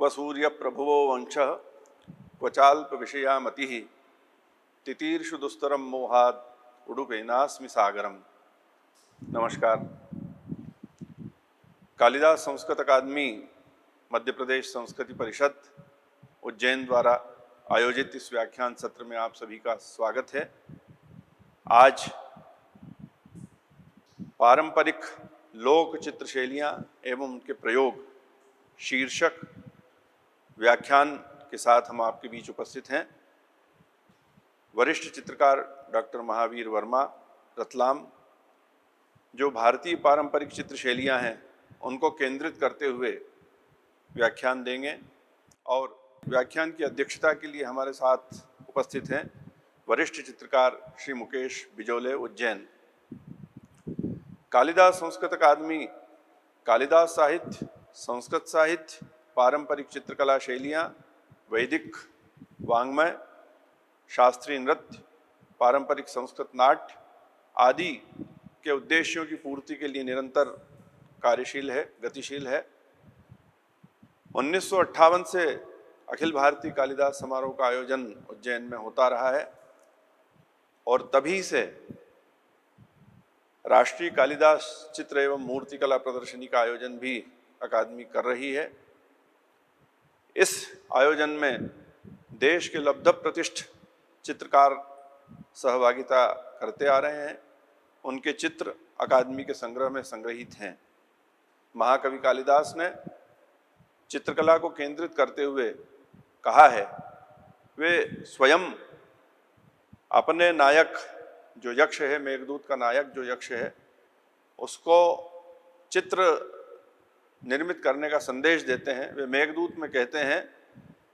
क्वसूर्य प्रभुवो वंशः क्वचाल्प विषया मतिः तितीर्षु दुस्तरम मोहाद उडुपेनास्मि सागरम। नमस्कार। कालिदास संस्कृत अकादमी मध्य प्रदेश संस्कृति परिषद उज्जैन द्वारा आयोजित इस व्याख्यान सत्र में आप सभी का स्वागत है। आज पारंपरिक लोक चित्र शैलियाँ एवं उनके प्रयोग शीर्षक व्याख्यान के साथ हम आपके बीच उपस्थित हैं। वरिष्ठ चित्रकार डॉक्टर महावीर वर्मा रतलाम, जो भारतीय पारंपरिक चित्र शैलियाँ हैं उनको केंद्रित करते हुए व्याख्यान देंगे और व्याख्यान की अध्यक्षता के लिए हमारे साथ उपस्थित हैं वरिष्ठ चित्रकार श्री मुकेश बिजोले उज्जैन। कालिदास संस्कृत अकादमी कालिदास साहित्य, संस्कृत साहित्य, पारंपरिक चित्रकला शैलियाँ, वैदिक वाङ्मय, शास्त्रीय नृत्य, पारंपरिक संस्कृत नाट्य आदि के उद्देश्यों की पूर्ति के लिए निरंतर कार्यशील है, गतिशील है। 1958 से अखिल भारतीय कालिदास समारोह का आयोजन उज्जैन में होता रहा है और तभी से राष्ट्रीय कालिदास चित्र एवं मूर्तिकला प्रदर्शनी का आयोजन भी अकादमी कर रही है। इस आयोजन में देश के लब्ध प्रतिष्ठ चित्रकार सहभागिता करते आ रहे हैं। उनके चित्र अकादमी के संग्रह में संग्रहित हैं। महाकवि कालिदास ने चित्रकला को केंद्रित करते हुए कहा है, वे स्वयं अपने नायक जो यक्ष है, मेघदूत का नायक जो यक्ष है, उसको चित्र निर्मित करने का संदेश देते हैं। वे मेघदूत में कहते हैं,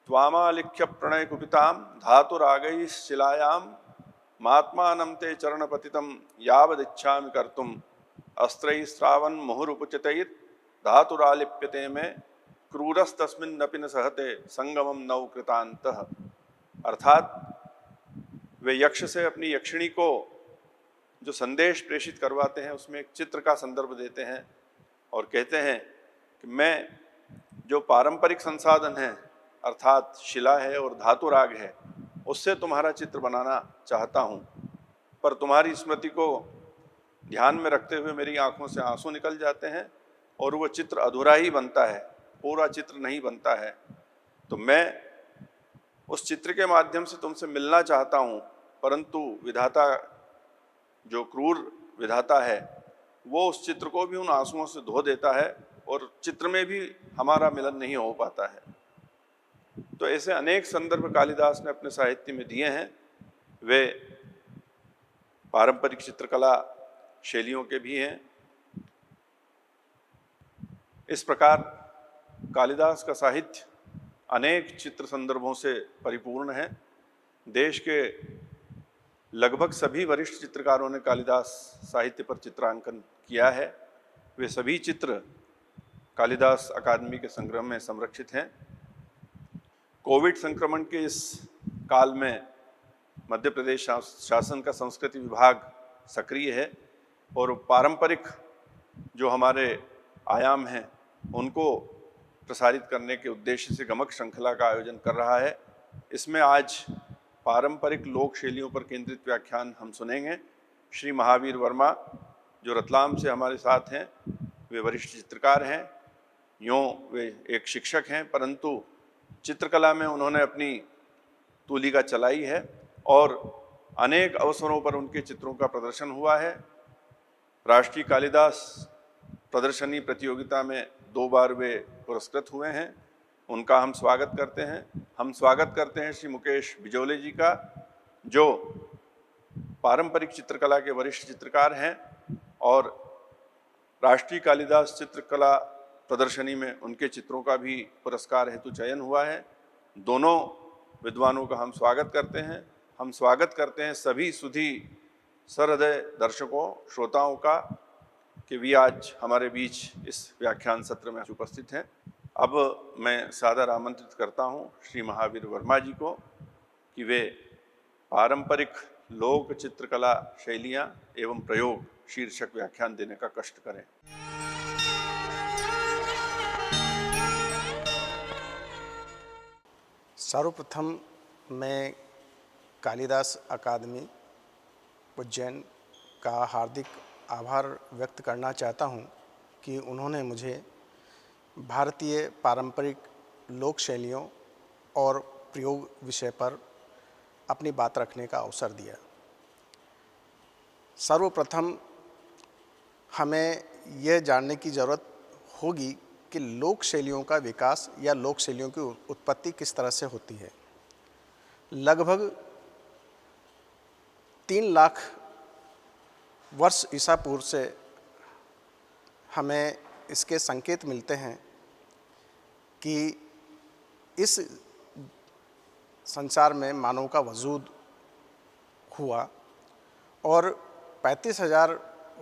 त्वामालिख्य प्रणय कुपिताम धातुरागैः शिलायाम महात्मानं ते चरणपतितं यावदिच्छामि कर्तुम अस्त्रैः श्रावण मुहुरुपचितैः धातुरालिप्यते में क्रूरस्तस्मिन्नपि न सहते संगमम नौ कृतान्तः। अर्थात वे यक्ष से अपनी यक्षिणी को जो संदेश प्रेषित करवाते हैं उसमें एक चित्र का संदर्भ देते हैं और कहते हैं कि मैं जो पारंपरिक संसाधन है अर्थात शिला है और धातु राग है उससे तुम्हारा चित्र बनाना चाहता हूँ, पर तुम्हारी स्मृति को ध्यान में रखते हुए मेरी आंखों से आंसू निकल जाते हैं और वो चित्र अधूरा ही बनता है, पूरा चित्र नहीं बनता है। तो मैं उस चित्र के माध्यम से तुमसे मिलना चाहता हूँ, परंतु विधाता जो क्रूर विधाता है वो उस चित्र को भी उन आंसुओं से धो देता है और चित्र में भी हमारा मिलन नहीं हो पाता है। तो ऐसे अनेक संदर्भ कालिदास ने अपने साहित्य में दिए हैं। वे पारंपरिक चित्रकला शैलियों के भी हैं। इस प्रकार कालिदास का साहित्य अनेक चित्र संदर्भों से परिपूर्ण है। देश के लगभग सभी वरिष्ठ चित्रकारों ने कालिदास साहित्य पर चित्रांकन किया है। वे सभी चित्र कालिदास अकादमी के संग्रह में संरक्षित हैं। कोविड संक्रमण के इस काल में मध्य प्रदेश शासन का संस्कृति विभाग सक्रिय है और पारंपरिक जो हमारे आयाम हैं उनको प्रसारित करने के उद्देश्य से गमक श्रृंखला का आयोजन कर रहा है। इसमें आज पारंपरिक लोक शैलियों पर केंद्रित व्याख्यान हम सुनेंगे। श्री महावीर वर्मा जो रतलाम से हमारे साथ हैं, वे वरिष्ठ चित्रकार हैं। यूँ वे एक शिक्षक हैं, परंतु चित्रकला में उन्होंने अपनी तूलिका चलाई है और अनेक अवसरों पर उनके चित्रों का प्रदर्शन हुआ है। राष्ट्रीय कालिदास प्रदर्शनी प्रतियोगिता में 2 बार वे पुरस्कृत हुए हैं। उनका हम स्वागत करते हैं। हम स्वागत करते हैं श्री मुकेश बिजोले जी का, जो पारंपरिक चित्रकला के वरिष्ठ चित्रकार हैं और राष्ट्रीय कालिदास चित्रकला प्रदर्शनी में उनके चित्रों का भी पुरस्कार हेतु चयन हुआ है। दोनों विद्वानों का हम स्वागत करते हैं। हम स्वागत करते हैं सभी सुधी सहृदय दर्शकों, श्रोताओं का कि वे आज हमारे बीच इस व्याख्यान सत्र में उपस्थित हैं। अब मैं सादर आमंत्रित करता हूं श्री महावीर वर्मा जी को कि वे पारंपरिक लोक चित्रकला शैलियां एवं प्रयोग शीर्षक व्याख्यान देने का कष्ट करें। सर्वप्रथम मैं कालिदास अकादमी उज्जैन का हार्दिक आभार व्यक्त करना चाहता हूं कि उन्होंने मुझे भारतीय पारंपरिक लोक शैलियों और प्रयोग विषय पर अपनी बात रखने का अवसर दिया। सर्वप्रथम हमें यह जानने की ज़रूरत होगी कि लोक शैलियों का विकास या लोक शैलियों की उत्पत्ति किस तरह से होती है। लगभग 3 लाख वर्ष ईसा पूर्व से हमें इसके संकेत मिलते हैं कि इस संसार में मानव का वजूद हुआ और 35,000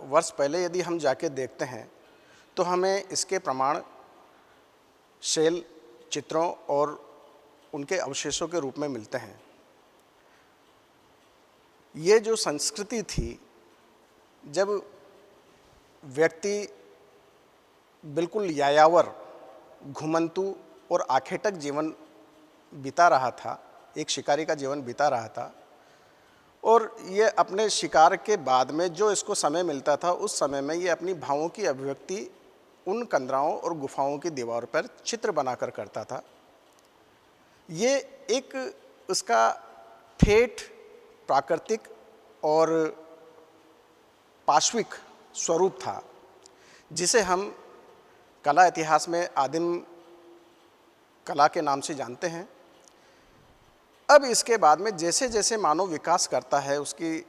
वर्ष पहले यदि हम जाके देखते हैं तो हमें इसके प्रमाण शैल चित्रों और उनके अवशेषों के रूप में मिलते हैं। ये जो संस्कृति थी, जब व्यक्ति बिल्कुल यायावर, घुमंतु और आखेटक जीवन बिता रहा था, एक शिकारी का जीवन बिता रहा था, और ये अपने शिकार के बाद में जो इसको समय मिलता था उस समय में ये अपनी भावों की अभिव्यक्ति उन कंदराओं और गुफाओं की दीवार पर चित्र बनाकर करता था। ये एक उसका ठेठ प्राकृतिक और पाश्विक स्वरूप था, जिसे हम कला इतिहास में आदिम कला के नाम से जानते हैं। अब इसके बाद में जैसे जैसे मानव विकास करता है, उसकी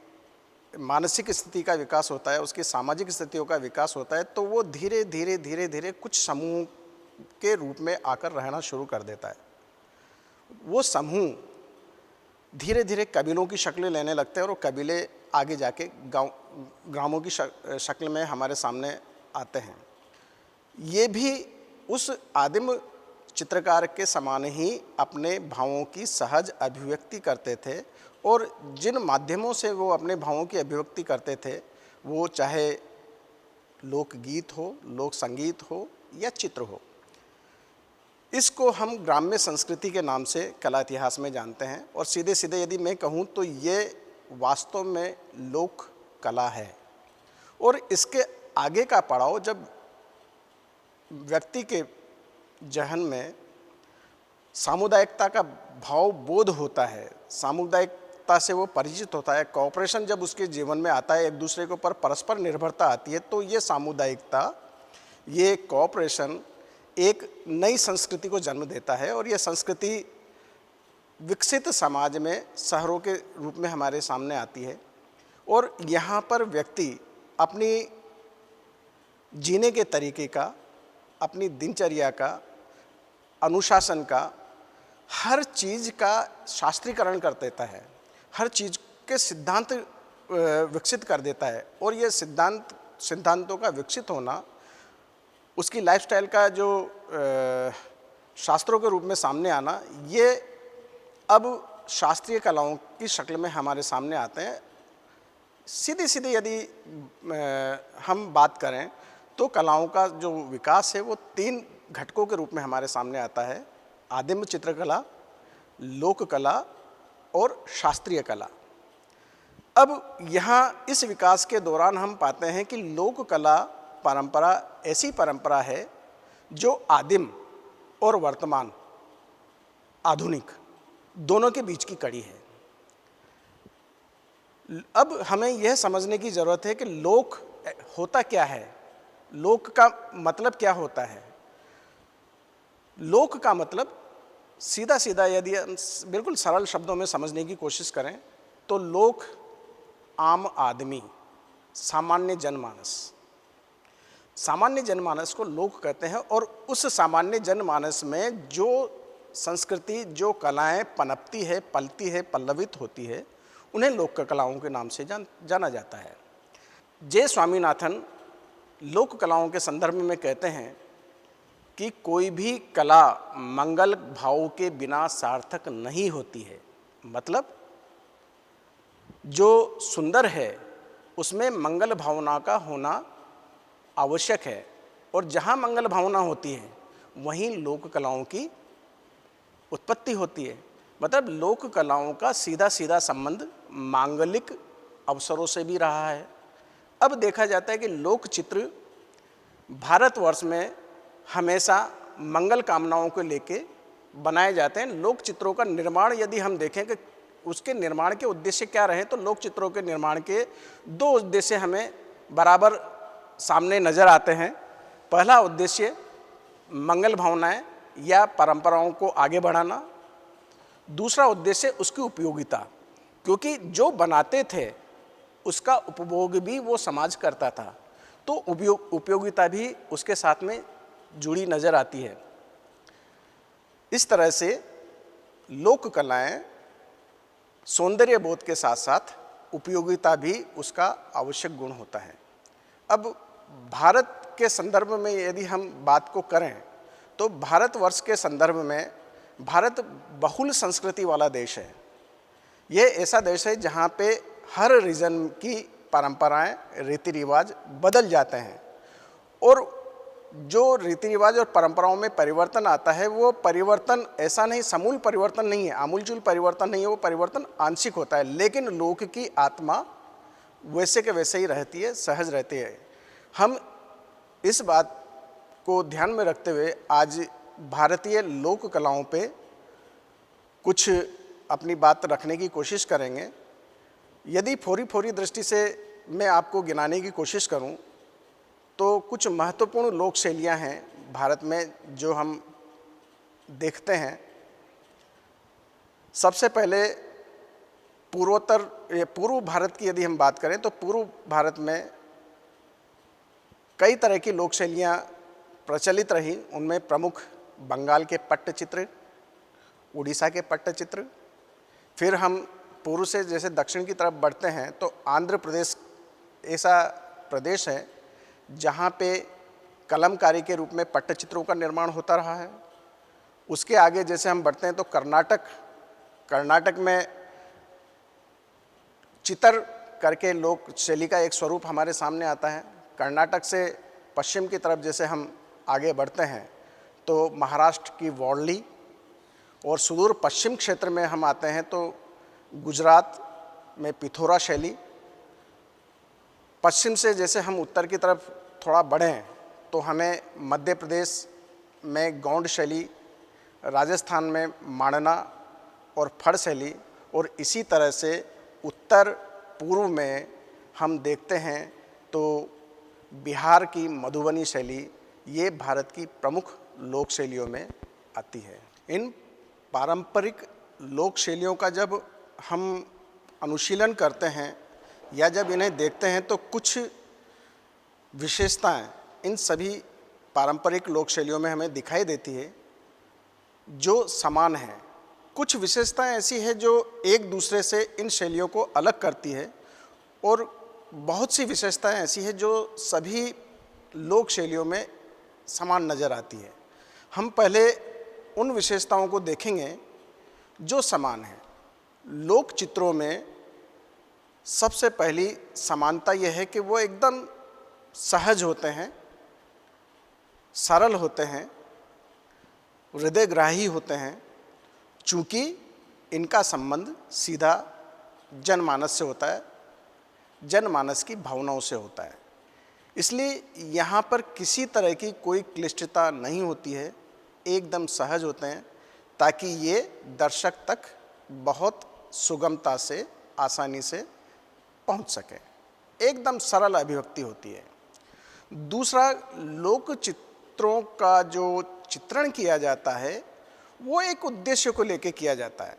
मानसिक स्थिति का विकास होता है, उसकी सामाजिक स्थितियों का विकास होता है, तो वो धीरे धीरे कुछ समूह के रूप में आकर रहना शुरू कर देता है। वो समूह धीरे धीरे कबीलों की शक्लें लेने लगते हैं और वो कबीले आगे जाके ग्रामों की शक्ल में हमारे सामने आते हैं। ये भी उस आदिम चित्रकार के समान ही अपने भावों की सहज अभिव्यक्ति करते थे, और जिन माध्यमों से वो अपने भावों की अभिव्यक्ति करते थे, वो चाहे लोकगीत हो, लोक संगीत हो या चित्र हो, इसको हम ग्राम्य संस्कृति के नाम से कला इतिहास में जानते हैं। और सीधे सीधे यदि मैं कहूँ तो ये वास्तव में लोक कला है। और इसके आगे का पड़ाव जब व्यक्ति के जहन में सामुदायिकता का भाव बोध होता है, सामुदायिकता से वो परिचित होता है, कोऑपरेशन जब उसके जीवन में आता है, एक दूसरे के ऊपर परस्पर निर्भरता आती है, तो ये सामुदायिकता, ये कोऑपरेशन एक नई संस्कृति को जन्म देता है। और ये संस्कृति विकसित समाज में शहरों के रूप में हमारे सामने आती है, और यहाँ पर व्यक्ति अपनी जीने के तरीके का, अपनी दिनचर्या का, अनुशासन का, हर चीज़ का शास्त्रीकरण कर देता है, हर चीज़ के सिद्धांत विकसित कर देता है। और ये सिद्धांतों का विकसित होना, उसकी लाइफस्टाइल का जो शास्त्रों के रूप में सामने आना, ये अब शास्त्रीय कलाओं की शक्ल में हमारे सामने आते हैं। सीधे सीधे यदि हम बात करें तो कलाओं का जो विकास है वो 3 घटकों के रूप में हमारे सामने आता है: आदिम चित्रकला, लोक कला और शास्त्रीय कला। अब यहाँ इस विकास के दौरान हम पाते हैं कि लोक कला परंपरा ऐसी परंपरा है जो आदिम और वर्तमान आधुनिक दोनों के बीच की कड़ी है। अब हमें यह समझने की ज़रूरत है कि लोक होता क्या है, लोक का मतलब क्या होता है। लोक का मतलब सीधा सीधा यदि हम बिल्कुल सरल शब्दों में समझने की कोशिश करें तो लोक आम आदमी, सामान्य जनमानस, सामान्य जनमानस को लोक कहते हैं। और उस सामान्य जनमानस में जो संस्कृति, जो कलाएं पनपती है, पलती है, पल्लवित होती है, उन्हें लोक कलाओं के नाम से जाना जाता है। जे स्वामीनाथन लोक कलाओं के संदर्भ में कहते हैं कि कोई भी कला मंगल भाव के बिना सार्थक नहीं होती है। मतलब जो सुंदर है उसमें मंगल भावना का होना आवश्यक है, और जहाँ मंगल भावना होती है वहीं लोक कलाओं की उत्पत्ति होती है। मतलब लोक कलाओं का सीधा सीधा संबंध मांगलिक अवसरों से भी रहा है। अब देखा जाता है कि लोक चित्र भारतवर्ष में हमेशा मंगल कामनाओं को लेके बनाए जाते हैं। लोक चित्रों का निर्माण यदि हम देखें कि उसके निर्माण के उद्देश्य क्या रहे, तो लोक चित्रों के निर्माण के दो उद्देश्य हमें बराबर सामने नज़र आते हैं। पहला उद्देश्य मंगल भावनाएं या परंपराओं को आगे बढ़ाना, दूसरा उद्देश्य उसकी उपयोगिता, क्योंकि जो बनाते थे उसका उपभोग भी वो समाज करता था, तो उपयोगिता भी उसके साथ में जुड़ी नज़र आती है। इस तरह से लोक कलाएं सौंदर्य बोध के साथ साथ उपयोगिता भी उसका आवश्यक गुण होता है। अब भारत के संदर्भ में यदि हम बात को करें तो भारतवर्ष के संदर्भ में भारत बहुल संस्कृति वाला देश है। ये ऐसा देश है जहाँ पे हर रीजन की परंपराएं, रीति रिवाज बदल जाते हैं, और जो रीति रिवाज और परंपराओं में परिवर्तन आता है वो परिवर्तन ऐसा नहीं, समूल परिवर्तन नहीं है, आमूलचूल परिवर्तन नहीं है, वो परिवर्तन आंशिक होता है, लेकिन लोक की आत्मा वैसे के वैसे ही रहती है, सहज रहती है। हम इस बात को ध्यान में रखते हुए आज भारतीय लोक कलाओं पे कुछ अपनी बात रखने की कोशिश करेंगे। यदि फोरी दृष्टि से मैं आपको गिनाने की कोशिश करूं तो कुछ महत्वपूर्ण लोक शैलियाँ हैं भारत में जो हम देखते हैं। सबसे पहले पूर्व भारत की यदि हम बात करें तो पूर्व भारत में कई तरह की लोक शैलियाँ प्रचलित रही। उनमें प्रमुख बंगाल के पट्टचित्र, उड़ीसा के पट्टचित्र, फिर हम पूर्व से जैसे दक्षिण की तरफ बढ़ते हैं तो आंध्र प्रदेश ऐसा प्रदेश है जहाँ पे कलमकारी के रूप में पट्टचित्रों का निर्माण होता रहा है। उसके आगे जैसे हम बढ़ते हैं तो कर्नाटक में चितर करके लोक शैली का एक स्वरूप हमारे सामने आता है। कर्नाटक से पश्चिम की तरफ जैसे हम आगे बढ़ते हैं तो महाराष्ट्र की वॉर्ली, और सुदूर पश्चिम क्षेत्र में हम आते हैं तो गुजरात में पिथोरा शैली। पश्चिम से जैसे हम उत्तर की तरफ थोड़ा बढ़ें तो हमें मध्य प्रदेश में गौंड शैली, राजस्थान में मांडना और फड़ शैली, और इसी तरह से उत्तर पूर्व में हम देखते हैं तो बिहार की मधुबनी शैली, ये भारत की प्रमुख लोक शैलियों में आती है। इन पारंपरिक लोक शैलियों का जब हम अनुशीलन करते हैं या जब इन्हें देखते हैं तो कुछ विशेषताएं इन सभी पारंपरिक लोक शैलियों में हमें दिखाई देती है जो समान हैं। कुछ विशेषताएं ऐसी है जो एक दूसरे से इन शैलियों को अलग करती है, और बहुत सी विशेषताएं ऐसी है जो सभी लोक शैलियों में समान नज़र आती है। हम पहले उन विशेषताओं को देखेंगे जो समान हैं। लोक चित्रों में सबसे पहली समानता यह है कि वो एकदम सहज होते हैं, सरल होते हैं, हृदयग्राही होते हैं, चूँकि इनका संबंध सीधा जनमानस से होता है, जनमानस की भावनाओं से होता है। इसलिए यहाँ पर किसी तरह की कोई क्लिष्टता नहीं होती है, एकदम सहज होते हैं ताकि ये दर्शक तक बहुत सुगमता से, आसानी से पहुँच सके। एकदम सरल अभिव्यक्ति होती है। दूसरा, लोक चित्रों का जो चित्रण किया जाता है वो एक उद्देश्य को लेकर किया जाता है।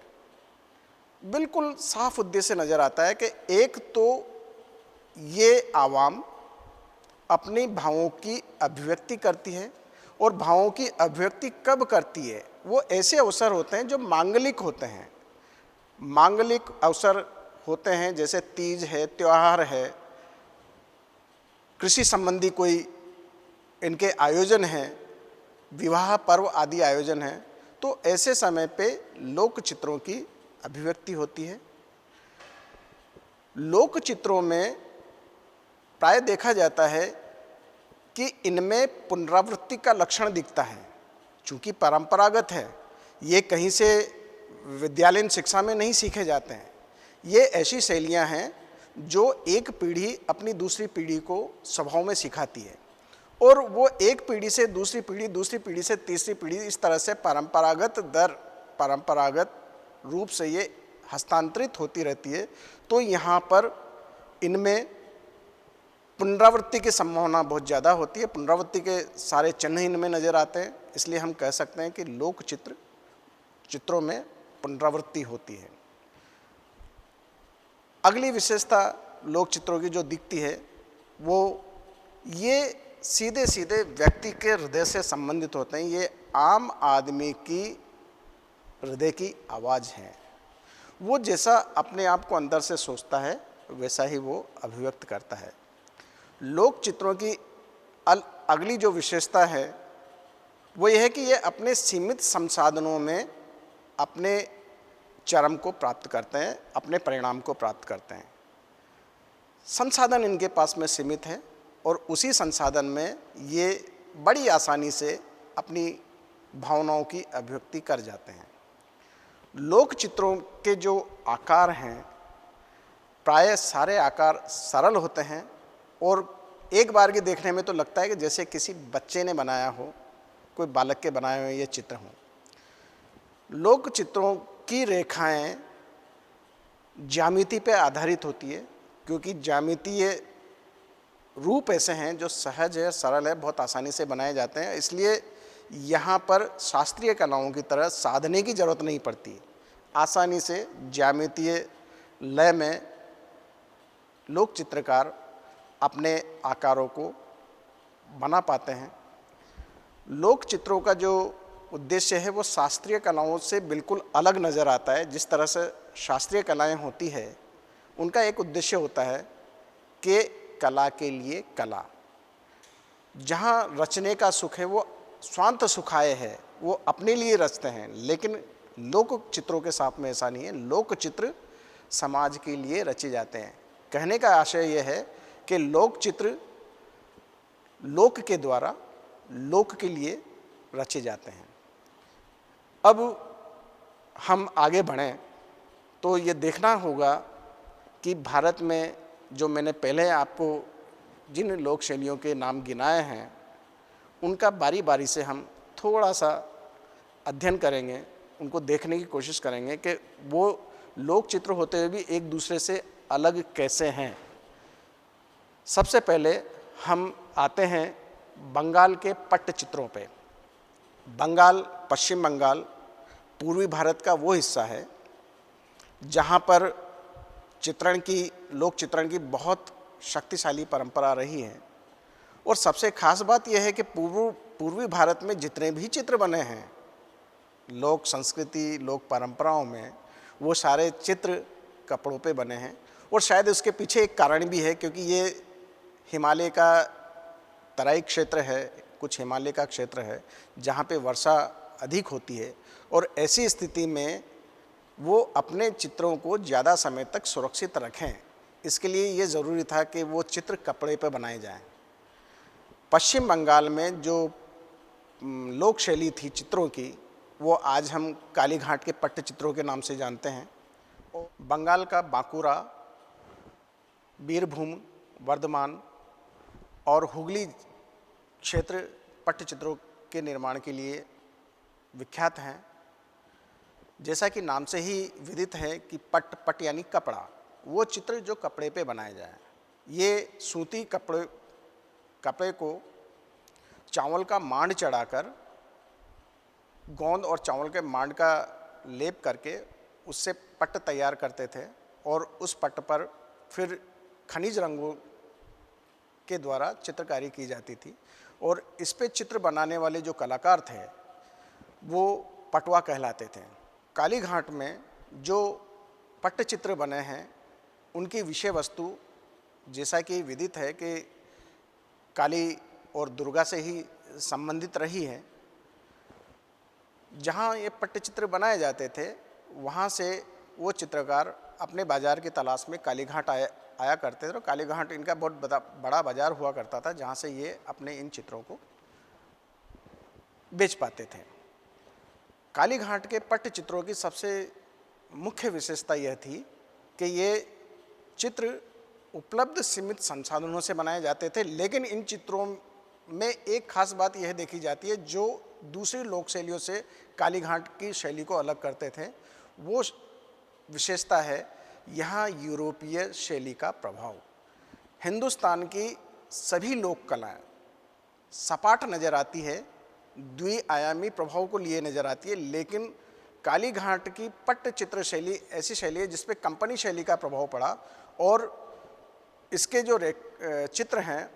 बिल्कुल साफ उद्देश्य नज़र आता है कि एक तो ये आवाम अपनी भावों की अभिव्यक्ति करती है, और भावों की अभिव्यक्ति कब करती है, वो ऐसे अवसर होते हैं जो मांगलिक होते हैं। मांगलिक अवसर होते हैं जैसे तीज है, त्यौहार है, कृषि संबंधी कोई इनके आयोजन हैं, विवाह पर्व आदि आयोजन हैं, तो ऐसे समय पे लोक चित्रों की अभिव्यक्ति होती है। लोक चित्रों में प्राय देखा जाता है कि इनमें पुनरावृत्ति का लक्षण दिखता है। चूँकि परंपरागत है, ये कहीं से विद्यालयीन शिक्षा में नहीं सीखे जाते हैं। ये ऐसी शैलियाँ हैं जो एक पीढ़ी अपनी दूसरी पीढ़ी को स्वभाव में सिखाती है, और वो एक पीढ़ी से दूसरी पीढ़ी, दूसरी पीढ़ी से तीसरी पीढ़ी, इस तरह से परंपरागत रूप से ये हस्तांतरित होती रहती है। तो यहाँ पर इनमें पुनरावृत्ति की संभावना बहुत ज़्यादा होती है, पुनरावृत्ति के सारे चिन्ह इनमें नज़र आते हैं। इसलिए हम कह सकते हैं कि लोक चित्रों में पुनरावृत्ति होती है। अगली विशेषता लोक चित्रों की जो दिखती है वो ये सीधे सीधे व्यक्ति के हृदय से संबंधित होते हैं। ये आम आदमी की हृदय की आवाज़ है। वो जैसा अपने आप को अंदर से सोचता है वैसा ही वो अभिव्यक्त करता है। लोक चित्रों की अगली जो विशेषता है वो ये है कि ये अपने सीमित संसाधनों में अपने चरम को प्राप्त करते हैं, अपने परिणाम को प्राप्त करते हैं। संसाधन इनके पास में सीमित है और उसी संसाधन में ये बड़ी आसानी से अपनी भावनाओं की अभिव्यक्ति कर जाते हैं। लोक चित्रों के जो आकार हैं प्रायः सारे आकार सरल होते हैं और एक बार के देखने में तो लगता है कि जैसे किसी बच्चे ने बनाया हो, कोई बालक के बनाए हुए ये चित्र हों। लोक चित्रों की रेखाएं ज्यामिति पे आधारित होती है, क्योंकि ज्यामितीय रूप ऐसे हैं जो सहज है, सरल है, बहुत आसानी से बनाए जाते हैं। इसलिए यहाँ पर शास्त्रीय कलाओं की तरह साधने की जरूरत नहीं पड़ती। आसानी से ज्यामितीय लय में लोक चित्रकार अपने आकारों को बना पाते हैं। लोक चित्रों का जो उद्देश्य है वो शास्त्रीय कलाओं से बिल्कुल अलग नज़र आता है। जिस तरह से शास्त्रीय कलाएं होती है उनका एक उद्देश्य होता है कि कला के लिए कला, जहाँ रचने का सुख है वो स्वांत सुखाय है, वो अपने लिए रचते हैं। लेकिन लोक चित्रों के साथ में ऐसा नहीं है। लोक चित्र समाज के लिए रचे जाते हैं। कहने का आशय यह है कि लोक चित्र लोक के द्वारा लोक के लिए रचे जाते हैं। अब हम आगे बढ़ें तो ये देखना होगा कि भारत में जो मैंने पहले आपको जिन लोक शैलियों के नाम गिनाए हैं उनका बारी बारी से हम थोड़ा सा अध्ययन करेंगे, उनको देखने की कोशिश करेंगे कि वो लोक चित्र होते हुए भी एक दूसरे से अलग कैसे हैं। सबसे पहले हम आते हैं बंगाल के पट्टचित्रों पे। बंगाल, पश्चिम बंगाल पूर्वी भारत का वो हिस्सा है जहाँ पर लोक चित्रण की बहुत शक्तिशाली परंपरा रही है। और सबसे खास बात यह है कि पूर्वी भारत में जितने भी चित्र बने हैं लोक संस्कृति, लोक परंपराओं में, वो सारे चित्र कपड़ों पे बने हैं। और शायद उसके पीछे एक कारण भी है, क्योंकि ये हिमालय का तराई क्षेत्र है, कुछ हिमालय का क्षेत्र है जहाँ पे वर्षा अधिक होती है, और ऐसी स्थिति में वो अपने चित्रों को ज़्यादा समय तक सुरक्षित रखें। इसके लिए ये ज़रूरी था कि वो चित्र कपड़े पर बनाए जाएं। पश्चिम बंगाल में जो लोक शैली थी चित्रों की वो आज हम कालीघाट के पट्टचित्रों के नाम से जानते हैं। बंगाल का बांकुरा, बीरभूम, वर्धमान और हुगली क्षेत्र पट्टचित्रों के निर्माण के लिए विख्यात हैं। जैसा कि नाम से ही विदित है कि पट यानी कपड़ा, वो चित्र जो कपड़े पे बनाए जाए। ये सूती कपड़े को चावल का मांड चढ़ाकर, गोंद और चावल के मांड का लेप करके उससे पट्ट तैयार करते थे, और उस पट्ट पर फिर खनिज रंगों के द्वारा चित्रकारी की जाती थी। और इस पे चित्र बनाने वाले जो कलाकार थे वो पटवा कहलाते थे। कालीघाट में जो पट्टचित्र बने हैं उनकी विषय वस्तु जैसा कि विदित है कि काली और दुर्गा से ही संबंधित रही है। जहाँ ये पट्टचित्र बनाए जाते थे वहाँ से वो चित्रकार अपने बाज़ार की तलाश में कालीघाट आया करते थे, और कालीघाट इनका बहुत बड़ा बाज़ार हुआ करता था जहाँ से ये अपने इन चित्रों को बेच पाते थे। कालीघाट के पट्टचित्रों की सबसे मुख्य विशेषता यह थी कि ये चित्र उपलब्ध सीमित संसाधनों से बनाए जाते थे, लेकिन इन चित्रों में एक खास बात यह देखी जाती है जो दूसरी लोक शैलियों से कालीघाट की शैली को अलग करते थे। वो विशेषता है यहाँ यूरोपीय शैली का प्रभाव। हिंदुस्तान की सभी लोक कलाएँ सपाट नज़र आती है, द्विआयामी प्रभाव को लिए नज़र आती है, लेकिन कालीघाट की पट्टचित्र शैली ऐसी शैली है जिस पे कंपनी शैली का प्रभाव पड़ा और इसके जो चित्र हैं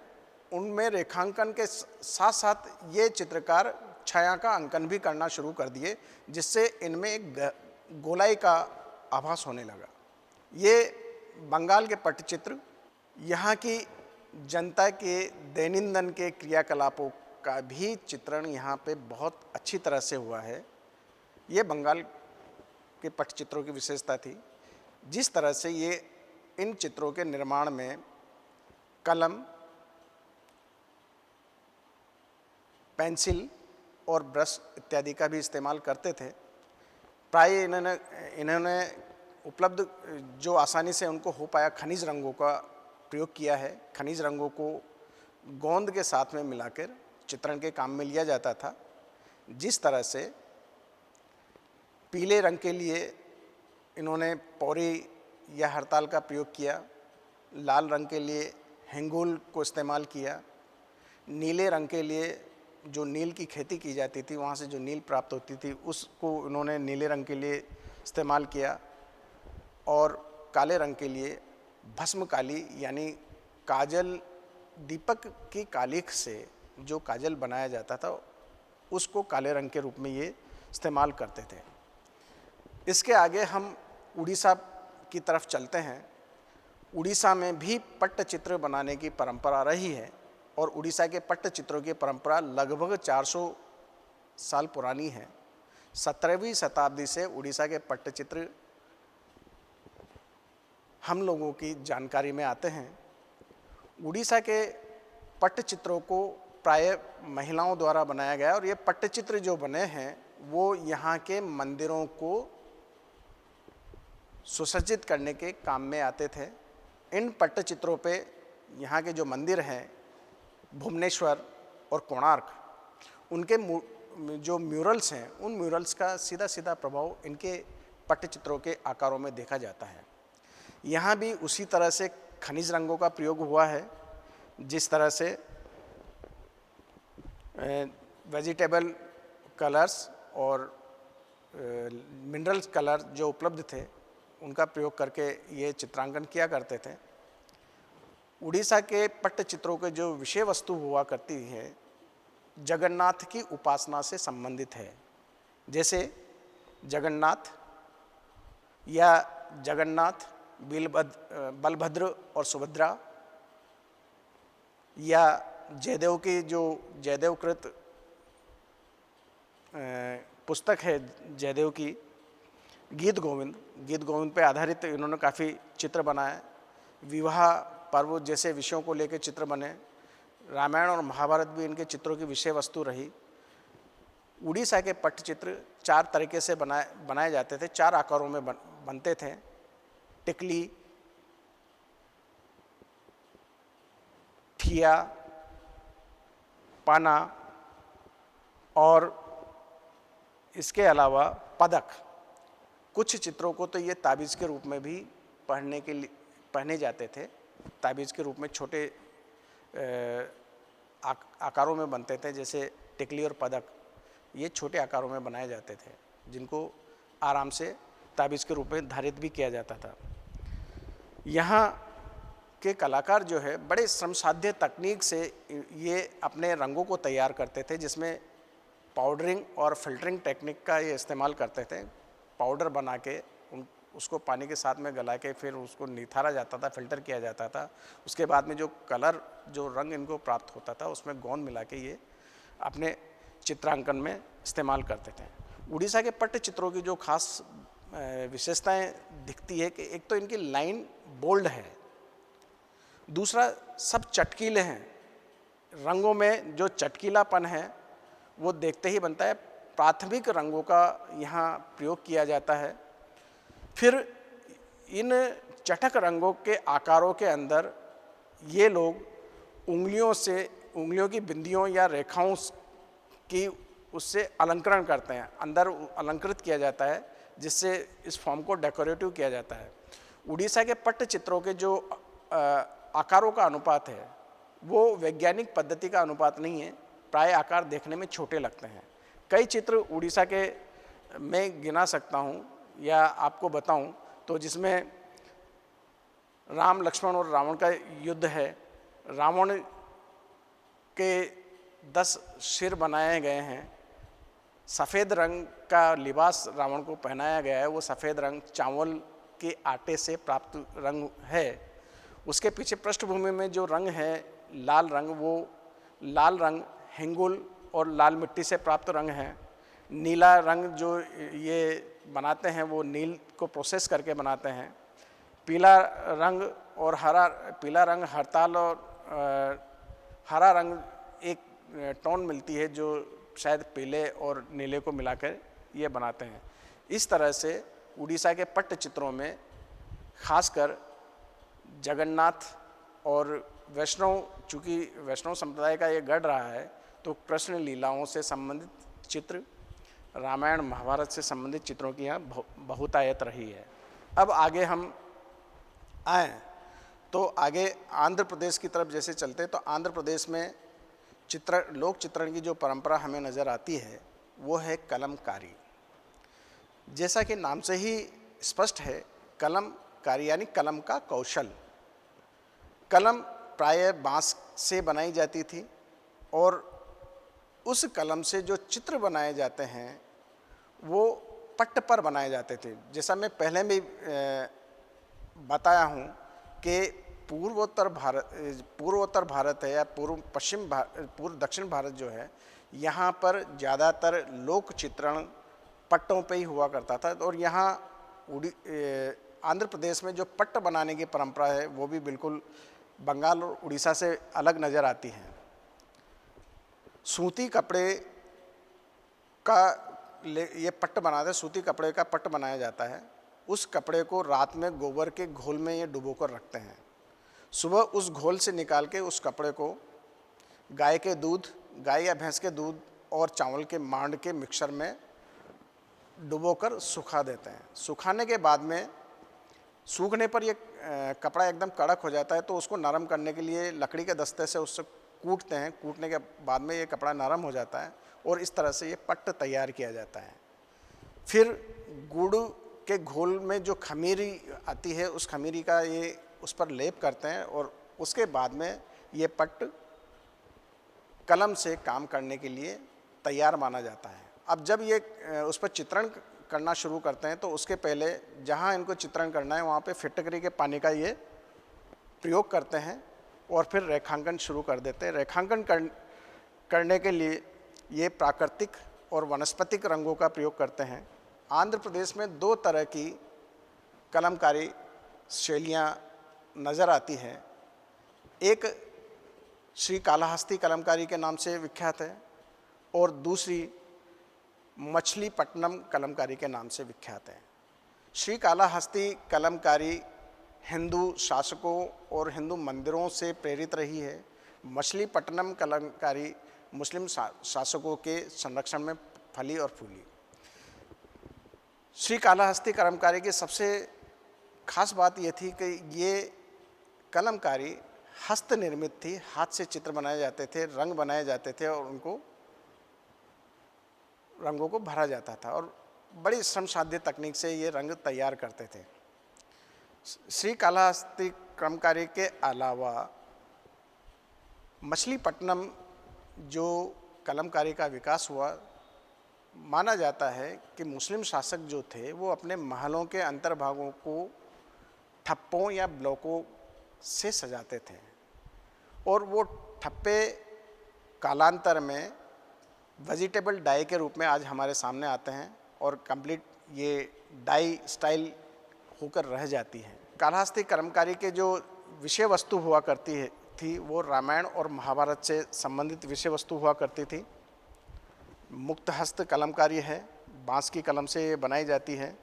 उनमें रेखांकन के साथ साथ ये चित्रकार छाया का अंकन भी करना शुरू कर दिए, जिससे इनमें एक गोलाई का आभास होने लगा। ये बंगाल के पट्टचित्र यहाँ की जनता के दैनंदिन के क्रियाकलापों का भी चित्रण यहाँ पे बहुत अच्छी तरह से हुआ है। ये बंगाल के पट्टचित्रों की विशेषता थी। जिस तरह से ये इन चित्रों के निर्माण में कलम, पेंसिल और ब्रश इत्यादि का भी इस्तेमाल करते थे। प्राय इन्होंने उपलब्ध जो आसानी से उनको हो पाया खनिज रंगों का प्रयोग किया है। खनिज रंगों को गोंद के साथ में मिलाकर चित्रण के काम में लिया जाता था। जिस तरह से पीले रंग के लिए इन्होंने पौरी या हरताल का प्रयोग किया, लाल रंग के लिए हेंगुल को इस्तेमाल किया, नीले रंग के लिए जो नील की खेती की जाती थी वहाँ से जो नील प्राप्त होती थी उसको इन्होंने नीले रंग के लिए इस्तेमाल किया, और काले रंग के लिए भस्म काली यानी काजल, दीपक की कालिख से जो काजल बनाया जाता था उसको काले रंग के रूप में ये इस्तेमाल करते थे। इसके आगे हम उड़ीसा की तरफ चलते हैं। उड़ीसा में भी पट्टचित्र बनाने की परंपरा रही है और उड़ीसा के पट्टचित्रों की परंपरा लगभग 400 साल पुरानी है। 17वीं शताब्दी से उड़ीसा के पट्टचित्र हम लोगों की जानकारी में आते हैं। उड़ीसा के पट्टचित्रों को प्राय महिलाओं द्वारा बनाया गया और ये पट्टचित्र जो बने हैं वो यहाँ के मंदिरों को सुसज्जित करने के काम में आते थे। इन पट्टचित्रों पे यहाँ के जो मंदिर हैं भुवनेश्वर और कोणार्क, उनके जो म्यूरल्स हैं उन म्यूरल्स का सीधा सीधा प्रभाव इनके पट्टचित्रों के आकारों में देखा जाता है। यहाँ भी उसी तरह से खनिज रंगों का प्रयोग हुआ है। जिस तरह से वेजिटेबल कलर्स और मिनरल्स कलर जो उपलब्ध थे उनका प्रयोग करके ये चित्रांकन किया करते थे। उड़ीसा के पट्टचित्रों के जो विषय वस्तु हुआ करती है जगन्नाथ की उपासना से संबंधित है। जैसे जगन्नाथ या जगन्नाथ, बलभद्र और सुभद्रा, या जयदेव की जो जयदेवकृत पुस्तक है जयदेव की गीत गोविंद पे आधारित इन्होंने काफ़ी चित्र बनाए। विवाह पर्व जैसे विषयों को लेकर चित्र बने। रामायण और महाभारत भी इनके चित्रों की विषय वस्तु रही। उड़ीसा के पट्टचित्र 4 तरीके से बनाए जाते थे, 4 आकारों में बनते थे। टिकली, ठिया, पाना और इसके अलावा पदक। कुछ चित्रों को तो ये ताबीज़ के रूप में भी पहने जाते थे। ताबीज़ के रूप में छोटे आकारों में बनते थे, जैसे टिकली और पदक ये छोटे आकारों में बनाए जाते थे जिनको आराम से ताबीज़ के रूप में धारित भी किया जाता था। यहाँ के कलाकार जो है बड़े श्रमसाध्य तकनीक से ये अपने रंगों को तैयार करते थे, जिसमें पाउडरिंग और फिल्टरिंग टेक्निक का ये इस्तेमाल करते थे। पाउडर बना के उसको पानी के साथ में गला के फिर उसको निथारा जाता था, फिल्टर किया जाता था। उसके बाद में जो कलर, जो रंग इनको प्राप्त होता था उसमें गोंद मिला के ये अपने चित्रांकन में इस्तेमाल करते थे। उड़ीसा के पट्टचित्रों की जो खास विशेषताएं दिखती है कि एक तो इनकी लाइन बोल्ड है, दूसरा सब चटकीले हैं। रंगों में जो चटकीलापन है वो देखते ही बनता है। प्राथमिक रंगों का यहाँ प्रयोग किया जाता है। फिर इन चटक रंगों के आकारों के अंदर ये लोग उंगलियों की बिंदियों या रेखाओं की उससे अलंकरण करते हैं, अंदर अलंकृत किया जाता है, जिससे इस फॉर्म को डेकोरेटिव किया जाता है। उड़ीसा के पट्ट चित्रों के जो आकारों का अनुपात है वो वैज्ञानिक पद्धति का अनुपात नहीं है, प्राय आकार देखने में छोटे लगते हैं। कई चित्र उड़ीसा के मैं गिना सकता हूँ या आपको बताऊँ तो, जिसमें राम, लक्ष्मण और रावण का युद्ध है। रावण के 10 सिर बनाए गए हैं, सफ़ेद रंग का लिबास रावण को पहनाया गया है, वो सफ़ेद रंग चावल के आटे से प्राप्त रंग है। उसके पीछे पृष्ठभूमि में जो रंग है लाल रंग, वो लाल रंग हिंगुल और लाल मिट्टी से प्राप्त रंग है। नीला रंग जो ये बनाते हैं वो नील को प्रोसेस करके बनाते हैं। पीला रंग और पीला रंग हरताल और हरा रंग एक टोन मिलती है जो शायद पीले और नीले को मिलाकर ये बनाते हैं। इस तरह से उड़ीसा के पट्ट चित्रों में खासकर जगन्नाथ और वैष्णव, चूँकि वैष्णव संप्रदाय का ये गढ़ रहा है, तो कृष्ण लीलाओं से संबंधित चित्र, रामायण महाभारत से संबंधित चित्रों की यहाँ बहुतायत रही है। अब आगे हम आएँ तो आगे आंध्र प्रदेश की तरफ जैसे चलते, तो आंध्र प्रदेश में लोक चित्रण की जो परंपरा हमें नज़र आती है वो है कलमकारी। जैसा कि नाम से ही स्पष्ट है, कलमकारी यानी कलम का कौशल। कलम प्रायः बांस से बनाई जाती थी और उस कलम से जो चित्र बनाए जाते हैं वो पट्ट पर बनाए जाते थे। जैसा मैं पहले भी बताया हूँ कि पूर्वोत्तर भारत है या पूर्व दक्षिण भारत जो है, यहाँ पर ज़्यादातर लोक चित्रण पट्टों पे ही हुआ करता था। और यहाँ आंध्र प्रदेश में जो पट्ट बनाने की परंपरा है वो भी बिल्कुल बंगाल और उड़ीसा से अलग नज़र आती है। सूती कपड़े का ये पट्ट बनाते हैं, सूती कपड़े का पट्ट बनाया जाता है। उस कपड़े को रात में गोबर के घोल में ये डुबो कर रखते हैं। सुबह उस घोल से निकाल के उस कपड़े को गाय या भैंस के दूध और चावल के मांड के मिक्सर में डुबोकर सुखा देते हैं। सुखाने के बाद में सूखने पर ये कपड़ा एकदम कड़क हो जाता है, तो उसको नरम करने के लिए लकड़ी के दस्ते से उससे कूटते हैं। कूटने के बाद में ये कपड़ा नरम हो जाता है और इस तरह से ये पट्ट तैयार किया जाता है। फिर गुड़ के घोल में जो खमीरी आती है उस खमीरी का ये उस पर लेप करते हैं और उसके बाद में ये पट्ट कलम से काम करने के लिए तैयार माना जाता है। अब जब ये उस पर चित्रण करना शुरू करते हैं तो उसके पहले जहाँ इनको चित्रण करना है वहाँ पे फिटकरी के पानी का ये प्रयोग करते हैं और फिर रेखांकन शुरू कर देते हैं। रेखांकन करने के लिए ये प्राकृतिक और वनस्पतिक रंगों का प्रयोग करते हैं। आंध्र प्रदेश में 2 तरह की कलमकारी शैलियाँ नज़र आती हैं। एक श्री कालाहस्ती कलमकारी के नाम से विख्यात है और दूसरी मछलीपट्टनम कलमकारी के नाम से विख्यात है। श्री कालाहस्ती कलमकारी हिंदू शासकों और हिंदू मंदिरों से प्रेरित रही है। मछलीपट्टनम कलमकारी मुस्लिम शासकों के संरक्षण में फली और फूली। श्री कालाहस्ती कलमकारी की सबसे खास बात ये थी कि ये कलमकारी हस्त निर्मित थी, हाथ से चित्र बनाए जाते थे, रंग बनाए जाते थे और उनको रंगों को भरा जाता था और बड़ी श्रम साध्य तकनीक से ये रंग तैयार करते थे। श्री कालाहस्ती कलमकारी के अलावा मछलीपट्टनम जो कलमकारी का विकास हुआ, माना जाता है कि मुस्लिम शासक जो थे वो अपने महलों के अंतर्भागों को ठप्पों या ब्लॉकों से सजाते थे और वो ठप्पे कालांतर में वेजिटेबल डाई के रूप में आज हमारे सामने आते हैं और कंप्लीट ये डाई स्टाइल होकर रह जाती है। कालाहस्ती कलमकारी के जो विषय वस्तु हुआ करती थी वो रामायण और महाभारत से संबंधित विषय वस्तु हुआ करती थी। मुक्त हस्त कलमकारी है, बांस की कलम से ये बनाई जाती है।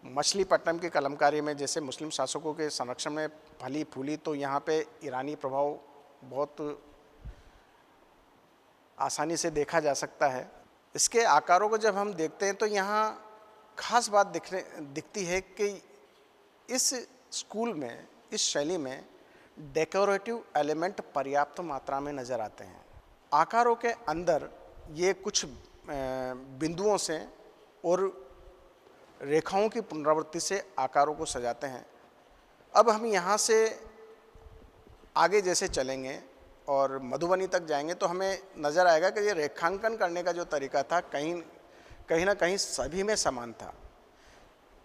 मछलीपट्टनम की कलमकारी में जैसे मुस्लिम शासकों के संरक्षण में फली फूली, तो यहाँ पे ईरानी प्रभाव बहुत आसानी से देखा जा सकता है। इसके आकारों को जब हम देखते हैं तो यहाँ खास बात दिखती है कि इस स्कूल में, इस शैली में डेकोरेटिव एलिमेंट पर्याप्त मात्रा में नज़र आते हैं। आकारों के अंदर ये कुछ बिंदुओं से और रेखाओं की पुनरावृत्ति से आकारों को सजाते हैं। अब हम यहाँ से आगे जैसे चलेंगे और मधुबनी तक जाएंगे तो हमें नज़र आएगा कि ये रेखांकन करने का जो तरीका था कहीं ना कहीं सभी में समान था।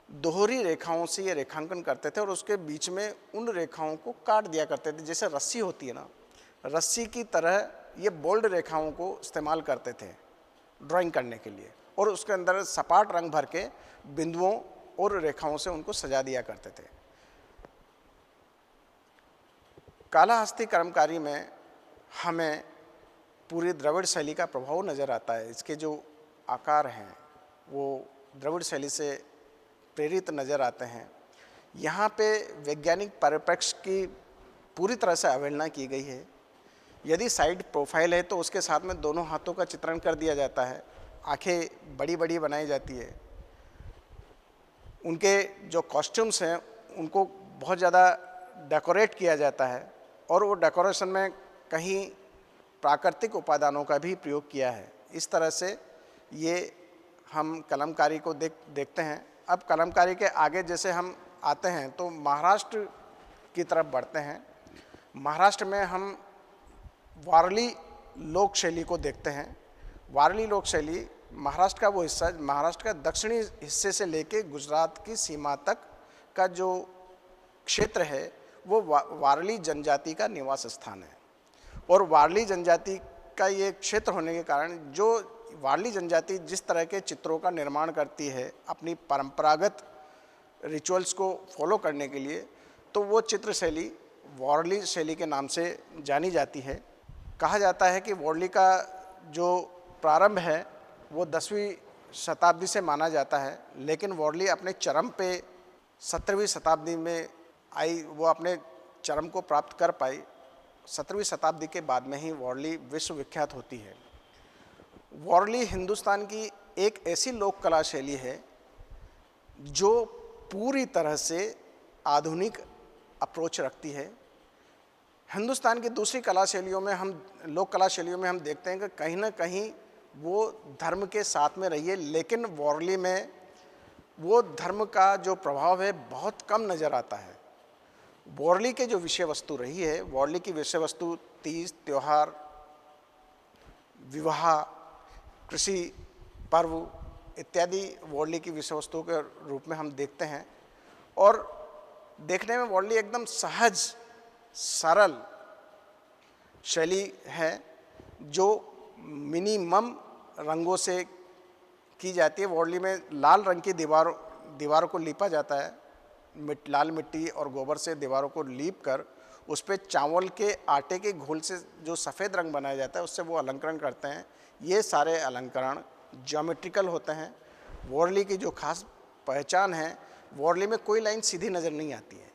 दोहरी रेखाओं से ये रेखांकन करते थे और उसके बीच में उन रेखाओं को काट दिया करते थे। जैसे रस्सी होती है ना, रस्सी की तरह ये बोल्ड रेखाओं को इस्तेमाल करते थे ड्राइंग करने के लिए, और उसके अंदर सपाट रंग भर के बिंदुओं और रेखाओं से उनको सजा दिया करते थे। कालाहस्ती कर्मकारी में हमें पूरी द्रविड़ शैली का प्रभाव नज़र आता है। इसके जो आकार हैं वो द्रविड़ शैली से प्रेरित नज़र आते हैं। यहाँ पे वैज्ञानिक परिप्रेक्ष्य की पूरी तरह से अवहेलना की गई है। यदि साइड प्रोफाइल है तो उसके साथ में दोनों हाथों का चित्रण कर दिया जाता है, आंखें बड़ी बड़ी बनाई जाती है। उनके जो कॉस्ट्यूम्स हैं उनको बहुत ज़्यादा डेकोरेट किया जाता है और वो डेकोरेशन में कहीं प्राकृतिक उपादानों का भी प्रयोग किया है। इस तरह से ये हम कलमकारी को देखते हैं। अब कलमकारी के आगे जैसे हम आते हैं तो महाराष्ट्र की तरफ बढ़ते हैं। महाराष्ट्र में हम वारली लोक शैली को देखते हैं। वारली लोक शैली महाराष्ट्र का वो हिस्सा, महाराष्ट्र का दक्षिणी हिस्से से लेके गुजरात की सीमा तक का जो क्षेत्र है वो वारली जनजाति का निवास स्थान है। और वारली जनजाति का ये क्षेत्र होने के कारण जो वारली जनजाति जिस तरह के चित्रों का निर्माण करती है अपनी परंपरागत रिचुअल्स को फॉलो करने के लिए, तो वो चित्र शैली वारली शैली के नाम से जानी जाती है। कहा जाता है कि वारली का जो प्रारंभ है वो 10वीं शताब्दी से माना जाता है, लेकिन वारली अपने चरम पे 17वीं शताब्दी में आई, वो अपने चरम को प्राप्त कर पाई। 17वीं शताब्दी के बाद में ही वारली विश्व विख्यात होती है। वारली हिंदुस्तान की एक ऐसी लोक कला शैली है जो पूरी तरह से आधुनिक अप्रोच रखती है। हिंदुस्तान की दूसरी कला शैलियों में लोक कला शैलियों में हम देखते हैं कि कहीं ना कहीं वो धर्म के साथ में रही है, लेकिन वारली में वो धर्म का जो प्रभाव है बहुत कम नज़र आता है। वारली के जो विषय वस्तु रही है, वारली की विषय वस्तु तीज, त्यौहार, विवाह, कृषि पर्व इत्यादि वारली की विषय वस्तुओं के रूप में हम देखते हैं। और देखने में वारली एकदम सहज सरल शैली है जो मिनिमम रंगों से की जाती है। वारली में लाल रंग की दीवारों को लीपा जाता है। लाल मिट्टी और गोबर से दीवारों को लीप कर उस पर चावल के आटे के घोल से जो सफ़ेद रंग बनाया जाता है उससे वो अलंकरण करते हैं। ये सारे अलंकरण ज्योमेट्रिकल होते हैं। वारली की जो खास पहचान है, वारली में कोई लाइन सीधी नज़र नहीं आती है।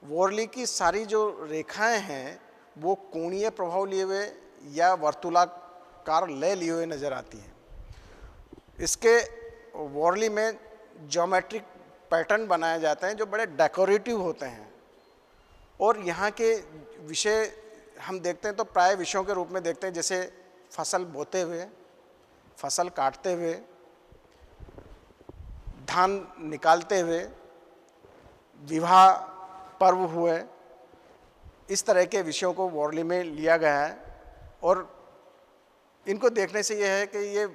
वारली की सारी जो रेखाएं हैं वो कोणीय प्रभाव लिए हुए या वर्तुलाकार लय लिए हुए नज़र आती हैं। इसके वारली में ज्योमेट्रिक पैटर्न बनाए जाते हैं जो बड़े डेकोरेटिव होते हैं। और यहाँ के विषय हम देखते हैं तो प्राय विषयों के रूप में देखते हैं, जैसे फसल बोते हुए, फसल काटते हुए, धान निकालते हुए, विवाह पर्व हुए, इस तरह के विषयों को वारली में लिया गया है। और इनको देखने से यह है कि ये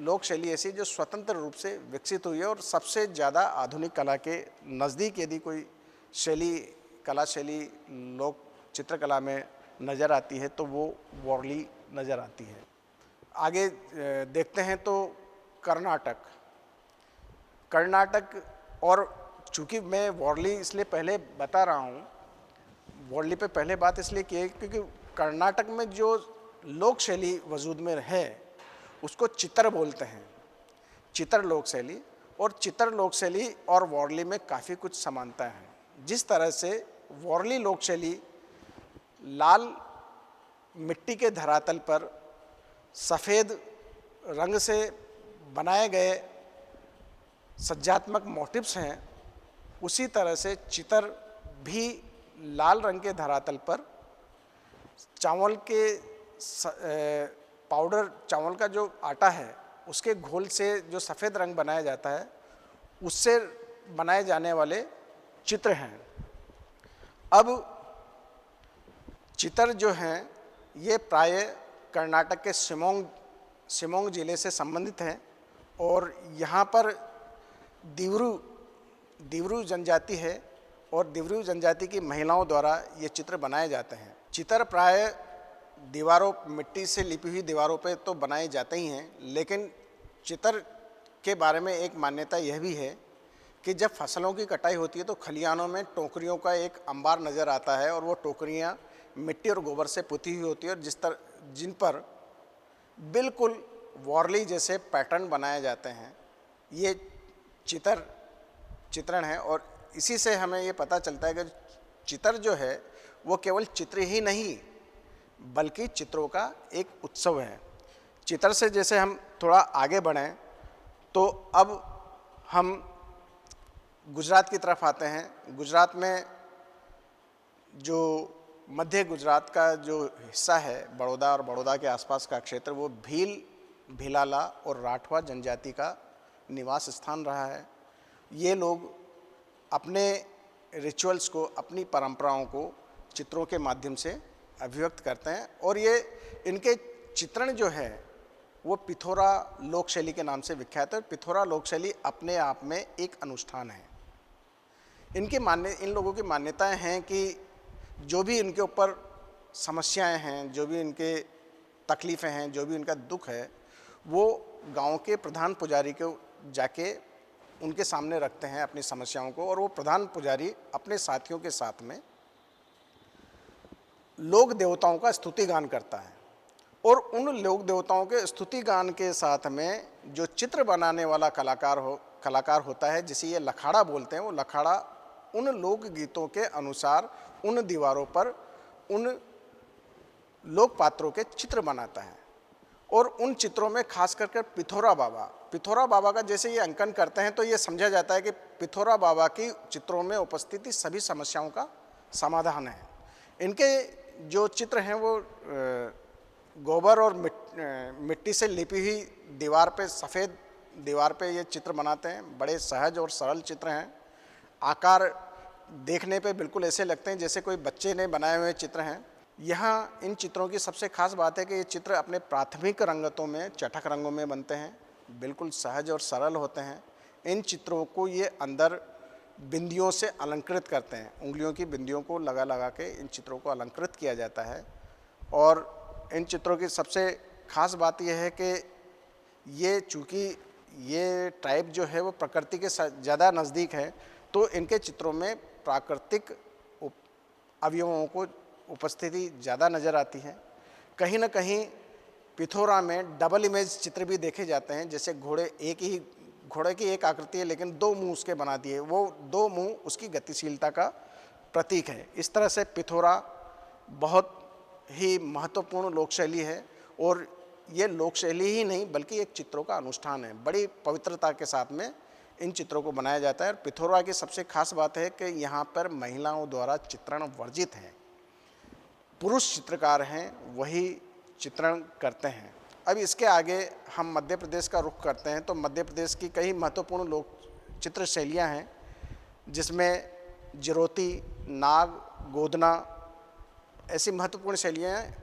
लोक शैली ऐसी जो स्वतंत्र रूप से विकसित हुई है और सबसे ज़्यादा आधुनिक कला के नज़दीक यदि कोई कला शैली लोक चित्रकला में नज़र आती है तो वो वारली नज़र आती है। आगे देखते हैं तो कर्नाटक और चूँकि मैं वारली इसलिए पहले बता रहा हूँ, वारली पे पहले बात इसलिए की है क्योंकि कर्नाटक में जो लोक शैली वजूद में है उसको चितर बोलते हैं, चितर लोक शैली। और चितर लोक शैली और वारली में काफ़ी कुछ समानता है। जिस तरह से वारली लोक शैली लाल मिट्टी के धरातल पर सफ़ेद रंग से बनाए गए सज्जात्मक मोटिव्स हैं, उसी तरह से चितर भी लाल रंग के धरातल पर चावल के पाउडर, चावल का जो आटा है उसके घोल से जो सफ़ेद रंग बनाया जाता है, उससे बनाए जाने वाले चित्र हैं। अब चितर जो हैं ये प्राय कर्नाटक के शिमोंग जिले से संबंधित हैं और यहाँ पर दिवरू जनजाति है और दिवरू जनजाति की महिलाओं द्वारा ये चित्र बनाए जाते हैं। चित्र प्राय दीवारों, मिट्टी से लिपी हुई दीवारों पे तो बनाए जाते ही हैं, लेकिन चित्र के बारे में एक मान्यता यह भी है कि जब फसलों की कटाई होती है तो खलिहानों में टोकरियों का एक अंबार नज़र आता है और वो टोकरियाँ मिट्टी और गोबर से पुती हुई होती है और जिन पर बिल्कुल वारली जैसे पैटर्न बनाए जाते हैं। ये चित्रण है और इसी से हमें ये पता चलता है कि चित्र जो है वो केवल चित्र ही नहीं बल्कि चित्रों का एक उत्सव है। चित्र से जैसे हम थोड़ा आगे बढ़ें तो अब हम गुजरात की तरफ आते हैं। गुजरात में जो मध्य गुजरात का जो हिस्सा है, बड़ौदा और बड़ौदा के आसपास का क्षेत्र, वो भील, भिलाला और राठवा जनजाति का निवास स्थान रहा है। ये लोग अपने रिचुअल्स को, अपनी परंपराओं को चित्रों के माध्यम से अभिव्यक्त करते हैं और ये इनके चित्रण जो है वो पिथोरा लोक शैली के नाम से विख्यात है। पिथोरा लोक शैली अपने आप में एक अनुष्ठान है। इन लोगों की मान्यताएं हैं कि जो भी इनके ऊपर समस्याएं हैं, जो भी इनके तकलीफ़ें हैं, जो भी इनका दुख है, वो गांव के प्रधान पुजारी को जाके उनके सामने रखते हैं अपनी समस्याओं को और वो प्रधान पुजारी अपने साथियों के साथ में लोक देवताओं का स्तुति गान करता है और उन लोक देवताओं के स्तुति गान के साथ में जो चित्र बनाने वाला कलाकार होता है, जिसे ये लखाड़ा बोलते हैं, वो लखाड़ा उन लोक गीतों के अनुसार उन दीवारों पर उन लोक पात्रों के चित्र बनाता है। और उन चित्रों में खास करके पिथोरा बाबा का जैसे ये अंकन करते हैं तो ये समझा जाता है कि पिथोरा बाबा की चित्रों में उपस्थिति सभी समस्याओं का समाधान है। इनके जो चित्र हैं वो गोबर और मिट्टी से लिपी हुई दीवार पे, सफ़ेद दीवार पे ये चित्र बनाते हैं। बड़े सहज और सरल चित्र हैं। आकार देखने पे बिल्कुल ऐसे लगते हैं जैसे कोई बच्चे ने बनाए हुए चित्र हैं। यहाँ इन चित्रों की सबसे खास बात है कि ये चित्र अपने प्राथमिक रंगतों में, चटक रंगों में बनते हैं, बिल्कुल सहज और सरल होते हैं। इन चित्रों को ये अंदर बिंदियों से अलंकृत करते हैं। उंगलियों की बिंदियों को लगा के इन चित्रों को अलंकृत किया जाता है। और इन चित्रों की सबसे खास बात यह है कि ये चूँकि ये ट्राइब जो है वो प्रकृति के ज़्यादा नज़दीक है, तो इनके चित्रों में प्राकृतिक अवयवों को उपस्थिति ज़्यादा नज़र आती है। कहीं ना कहीं पिथोरा में डबल इमेज चित्र भी देखे जाते हैं, जैसे घोड़े की एक आकृति है लेकिन दो मुंह उसके बना दिए, वो दो मुंह उसकी गतिशीलता का प्रतीक है। इस तरह से पिथोरा बहुत ही महत्वपूर्ण लोक शैली है और ये लोक शैली ही नहीं बल्कि एक चित्रों का अनुष्ठान है। बड़ी पवित्रता के साथ में इन चित्रों को बनाया जाता है। और पिथोरा की सबसे खास बात है कि यहाँ पर महिलाओं द्वारा चित्रण वर्जित है। पुरुष चित्रकार हैं वही चित्रण करते हैं। अब इसके आगे हम मध्य प्रदेश का रुख करते हैं तो मध्य प्रदेश की कई महत्वपूर्ण लोक चित्र शैलियाँ हैं, जिसमें जरोती, नाग, गोदना ऐसी महत्वपूर्ण शैलियाँ हैं।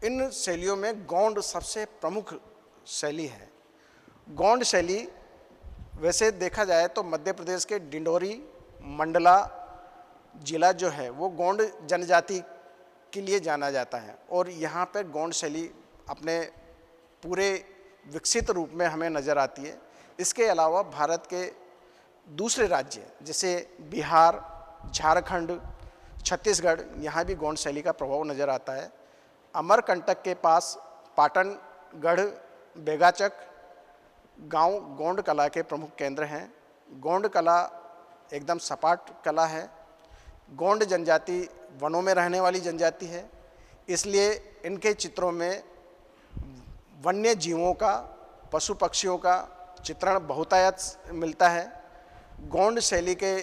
इन शैलियों में गोंड सबसे प्रमुख शैली है। गोंड शैली वैसे देखा जाए तो मध्य प्रदेश के डिंडोरी मंडला जिला जो है वो गोंड जनजाति के लिए जाना जाता है और यहाँ पर गोंड शैली अपने पूरे विकसित रूप में हमें नज़र आती है। इसके अलावा भारत के दूसरे राज्य जैसे बिहार, झारखंड, छत्तीसगढ़, यहाँ भी गोंड शैली का प्रभाव नज़र आता है। अमरकंटक के पास पाटनगढ़ बेगाचक गांव गोंड कला के प्रमुख केंद्र हैं। गोंड कला एकदम सपाट कला है। गोंड जनजाति वनों में रहने वाली जनजाति है, इसलिए इनके चित्रों में वन्य जीवों का, पशु पक्षियों का चित्रण बहुतायत मिलता है। गोंड शैली के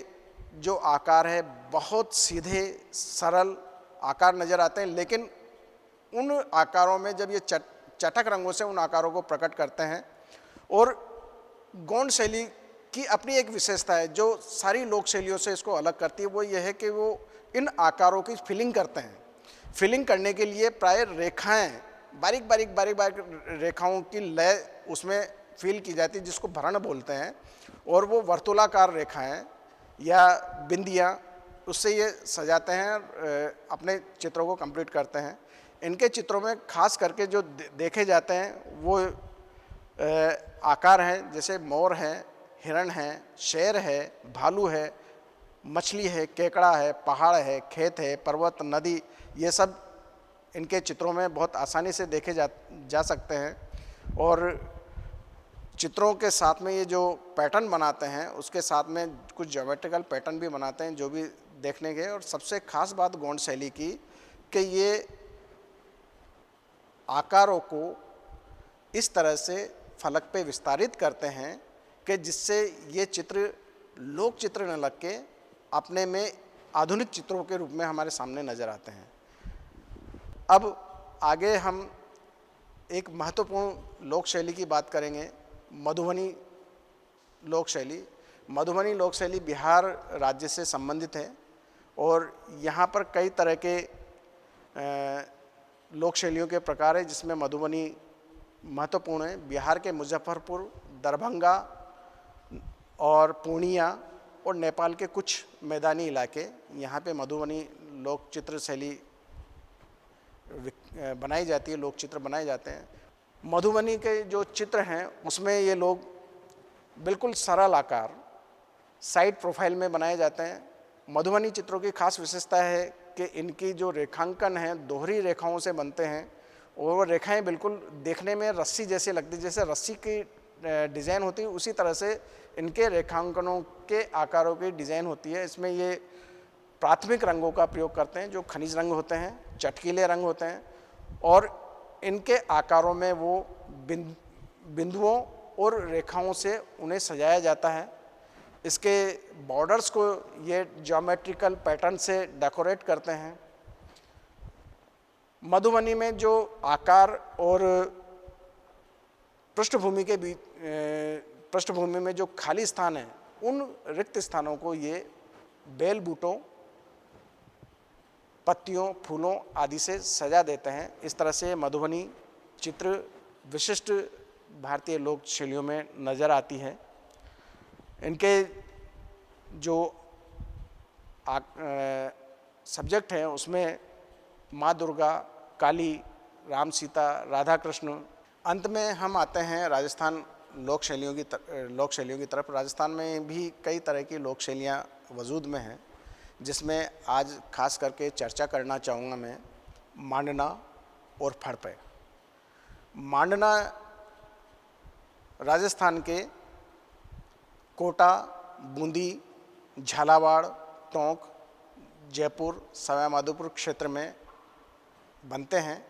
जो आकार है बहुत सीधे सरल आकार नज़र आते हैं, लेकिन उन आकारों में जब ये चटक रंगों से उन आकारों को प्रकट करते हैं। और गोंड शैली की अपनी एक विशेषता है जो सारी लोक शैलियों से इसको अलग करती है, वो ये है कि वो इन आकारों की फिलिंग करते हैं। फिलिंग करने के लिए प्राय रेखाएं, बारीक बारीक रेखाओं की लय उसमें फिल की जाती है, जिसको भरण बोलते हैं। और वो वर्तुलाकार रेखाएं या बिंदियाँ, उससे ये सजाते हैं, अपने चित्रों को कंप्लीट करते हैं। इनके चित्रों में खास करके जो देखे जाते हैं वो आकार हैं, जैसे मोर है, हिरण है, शेर है, भालू है, मछली है, केकड़ा है, पहाड़ है, खेत है, पर्वत, नदी, ये सब इनके चित्रों में बहुत आसानी से देखे जा सकते हैं। और चित्रों के साथ में ये जो पैटर्न बनाते हैं उसके साथ में कुछ ज्योमेट्रिकल पैटर्न भी बनाते हैं जो भी देखने के। और सबसे खास बात गोंड शैली की कि ये आकारों को इस तरह से फलक पे विस्तारित करते हैं कि जिससे ये चित्र लोक चित्र न लग के अपने में आधुनिक चित्रों के रूप में हमारे सामने नज़र आते हैं। अब आगे हम एक महत्वपूर्ण लोक शैली की बात करेंगे, मधुबनी लोक शैली। मधुबनी लोक शैली बिहार राज्य से संबंधित है और यहाँ पर कई तरह के लोक शैलियों के प्रकार है, जिसमें मधुबनी महत्वपूर्ण है। बिहार के मुजफ्फरपुर, दरभंगा और पूर्णिया और नेपाल के कुछ मैदानी इलाके, यहाँ पे मधुबनी लोक चित्र शैली बनाई जाती है, लोक चित्र बनाए जाते हैं। मधुबनी के जो चित्र हैं उसमें ये लोग बिल्कुल सरल आकार साइड प्रोफाइल में बनाए जाते हैं। मधुबनी चित्रों की खास विशेषता है कि इनकी जो रेखांकन है दोहरी रेखाओं से बनते हैं और वो रेखाएं बिल्कुल देखने में रस्सी जैसे लगती, जैसे रस्सी की डिज़ाइन होती है उसी तरह से इनके रेखांकनों के आकारों की डिज़ाइन होती है। इसमें ये प्राथमिक रंगों का प्रयोग करते हैं जो खनिज रंग होते हैं, चटकीले रंग होते हैं, और इनके आकारों में वो बिंदुओं और रेखाओं से उन्हें सजाया जाता है। इसके बॉर्डर्स को ये ज्योमेट्रिकल पैटर्न से डेकोरेट करते हैं। मधुबनी में जो आकार और पृष्ठभूमि के बीच पृष्ठभूमि में जो खाली स्थान है उन रिक्त स्थानों को ये बेल बूटों, पत्तियों, फूलों आदि से सजा देते हैं। इस तरह से मधुबनी चित्र विशिष्ट भारतीय लोक शैलियों में नज़र आती है। इनके जो सब्जेक्ट हैं उसमें माँ दुर्गा, काली, राम सीता, राधा कृष्ण। अंत में हम आते हैं राजस्थान लोक शैलियों की तरफ। राजस्थान में भी कई तरह की लोक शैलियाँ वजूद में हैं, जिसमें आज खास करके चर्चा करना चाहूँगा मैं मांडना और फड़पे। मांडना राजस्थान के कोटा, बूंदी, झालावाड़, टोंक, जयपुर, सवाई माधोपुर क्षेत्र में बनते हैं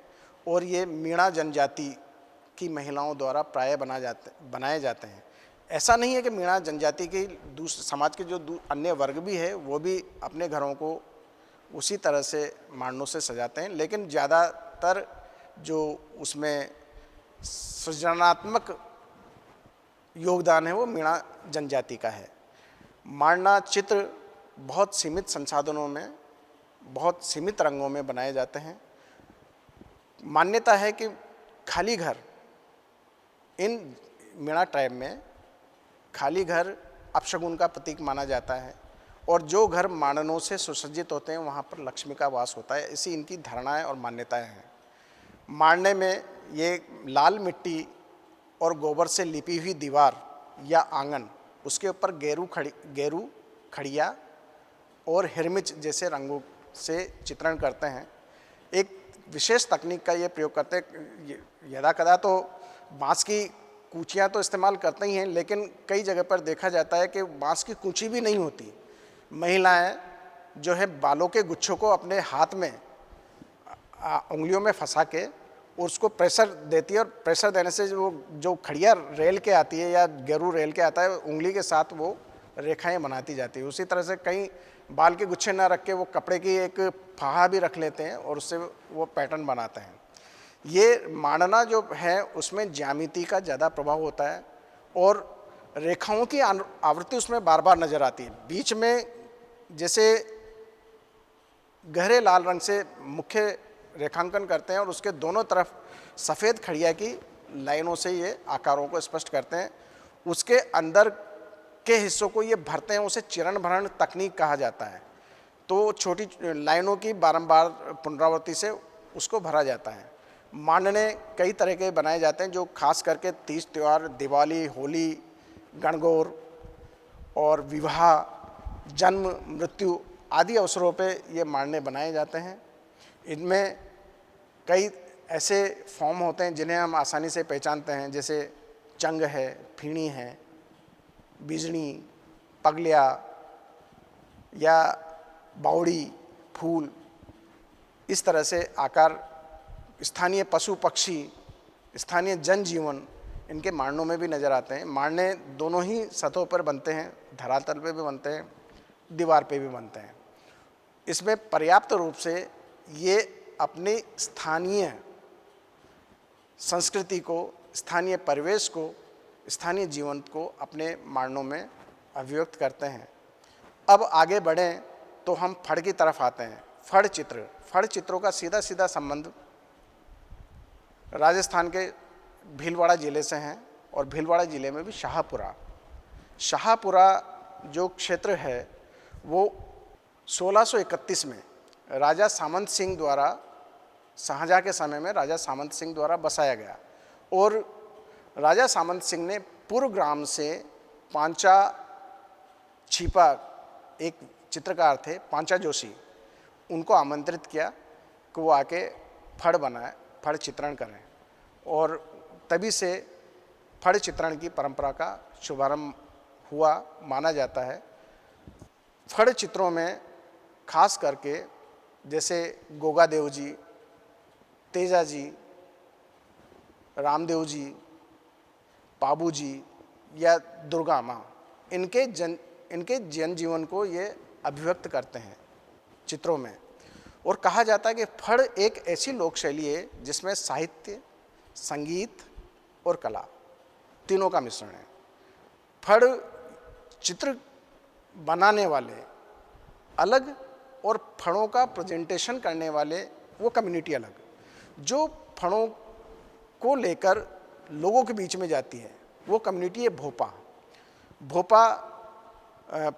और ये मीणा जनजाति की महिलाओं द्वारा प्राय बनाए जाते हैं। ऐसा नहीं है कि मीणा जनजाति के दूसरे समाज के जो अन्य वर्ग भी है वो भी अपने घरों को उसी तरह से मांडनों से सजाते हैं, लेकिन ज़्यादातर जो उसमें सृजनात्मक योगदान है वो मीणा जनजाति का है। मांडना चित्र बहुत सीमित संसाधनों में, बहुत सीमित रंगों में बनाए जाते हैं। मान्यता है कि खाली घर, इन मीणा ट्राइब में खाली घर अपशगुन का प्रतीक माना जाता है और जो घर मांडनों से सुसज्जित होते हैं वहाँ पर लक्ष्मी का वास होता है। ऐसी इनकी धारणाएं और मान्यताएं हैं। मांडने में ये लाल मिट्टी और गोबर से लिपी हुई दीवार या आंगन, उसके ऊपर गेरू, खड़िया और हिरमिच जैसे रंगों से चित्रण करते हैं। एक विशेष तकनीक का ये प्रयोग करते हैं। यदा कदा तो बांस की कूचियाँ तो इस्तेमाल करते ही हैं, लेकिन कई जगह पर देखा जाता है कि बांस की कूची भी नहीं होती। महिलाएं जो है बालों के गुच्छों को अपने हाथ में उंगलियों में फंसा के उसको प्रेशर देती है, और प्रेशर देने से जो खड़िया रेल के आती है या गेरू रेल के आता है, उंगली के साथ वो रेखाएं बनाती जाती है। उसी तरह से कई बाल के गुच्छे ना रख के वो कपड़े की एक फाहा भी रख लेते हैं और उससे वो पैटर्न बनाते हैं। ये मांडना जो है उसमें ज्यामिति का ज़्यादा प्रभाव होता है और रेखाओं की आवृत्ति उसमें बार बार नज़र आती है। बीच में जैसे गहरे लाल रंग से मुख्य रेखांकन करते हैं और उसके दोनों तरफ सफ़ेद खड़िया की लाइनों से ये आकारों को स्पष्ट करते हैं। उसके अंदर के हिस्सों को ये भरते हैं, उसे चिरण भरण तकनीक कहा जाता है। तो छोटी लाइनों की बारंबार पुनरावृत्ति से उसको भरा जाता है। मांडने कई तरह के बनाए जाते हैं, जो खास करके तीज त्यौहार, दिवाली, होली, गणगौर और विवाह, जन्म, मृत्यु आदि अवसरों पे ये मांडने बनाए जाते हैं। इनमें कई ऐसे फॉर्म होते हैं जिन्हें हम आसानी से पहचानते हैं, जैसे चंग है, फीणी है, बिजनी, पगलिया या बावड़ी, फूल। इस तरह से आकार स्थानीय पशु पक्षी, स्थानीय जनजीवन इनके मांडनों में भी नज़र आते हैं। मांडने दोनों ही सतहों पर बनते हैं, धरातल पे भी बनते हैं, दीवार पे भी बनते हैं। इसमें पर्याप्त रूप से ये अपनी स्थानीय संस्कृति को, स्थानीय परिवेश को, स्थानीय जीवन को अपने मांडनों में अभिव्यक्त करते हैं। अब आगे बढ़ें तो हम फड़ की तरफ आते हैं। फड़ चित्र, फड़ चित्रों का सीधा सीधा संबंध राजस्थान के भीलवाड़ा ज़िले से हैं और भीलवाड़ा ज़िले में भी शाहपुरा जो क्षेत्र है वो 1631 में राजा सामंत सिंह द्वारा, शाहजहाँ के समय में राजा सामंत सिंह द्वारा बसाया गया। और राजा सामंत सिंह ने पुरग्राम से पांचा छिपा, एक चित्रकार थे पांचा जोशी, उनको आमंत्रित किया कि वो आके फड़ बनाए, फड़ चित्रण करें। और तभी से फड़ चित्रण की परंपरा का शुभारंभ हुआ माना जाता है। फड़ चित्रों में खास करके जैसे गोगा देव जी, तेजा जी, रामदेव जी, पाबू जी या दुर्गा माँ, इनके जनजीवन को ये अभिव्यक्त करते हैं चित्रों में। और कहा जाता है कि फड़ एक ऐसी लोक शैली है जिसमें साहित्य, संगीत और कला तीनों का मिश्रण है। फड़ चित्र बनाने वाले अलग और फड़ों का प्रेजेंटेशन करने वाले वो कम्युनिटी अलग, जो फड़ों को लेकर लोगों के बीच में जाती है वो कम्युनिटी है भोपा।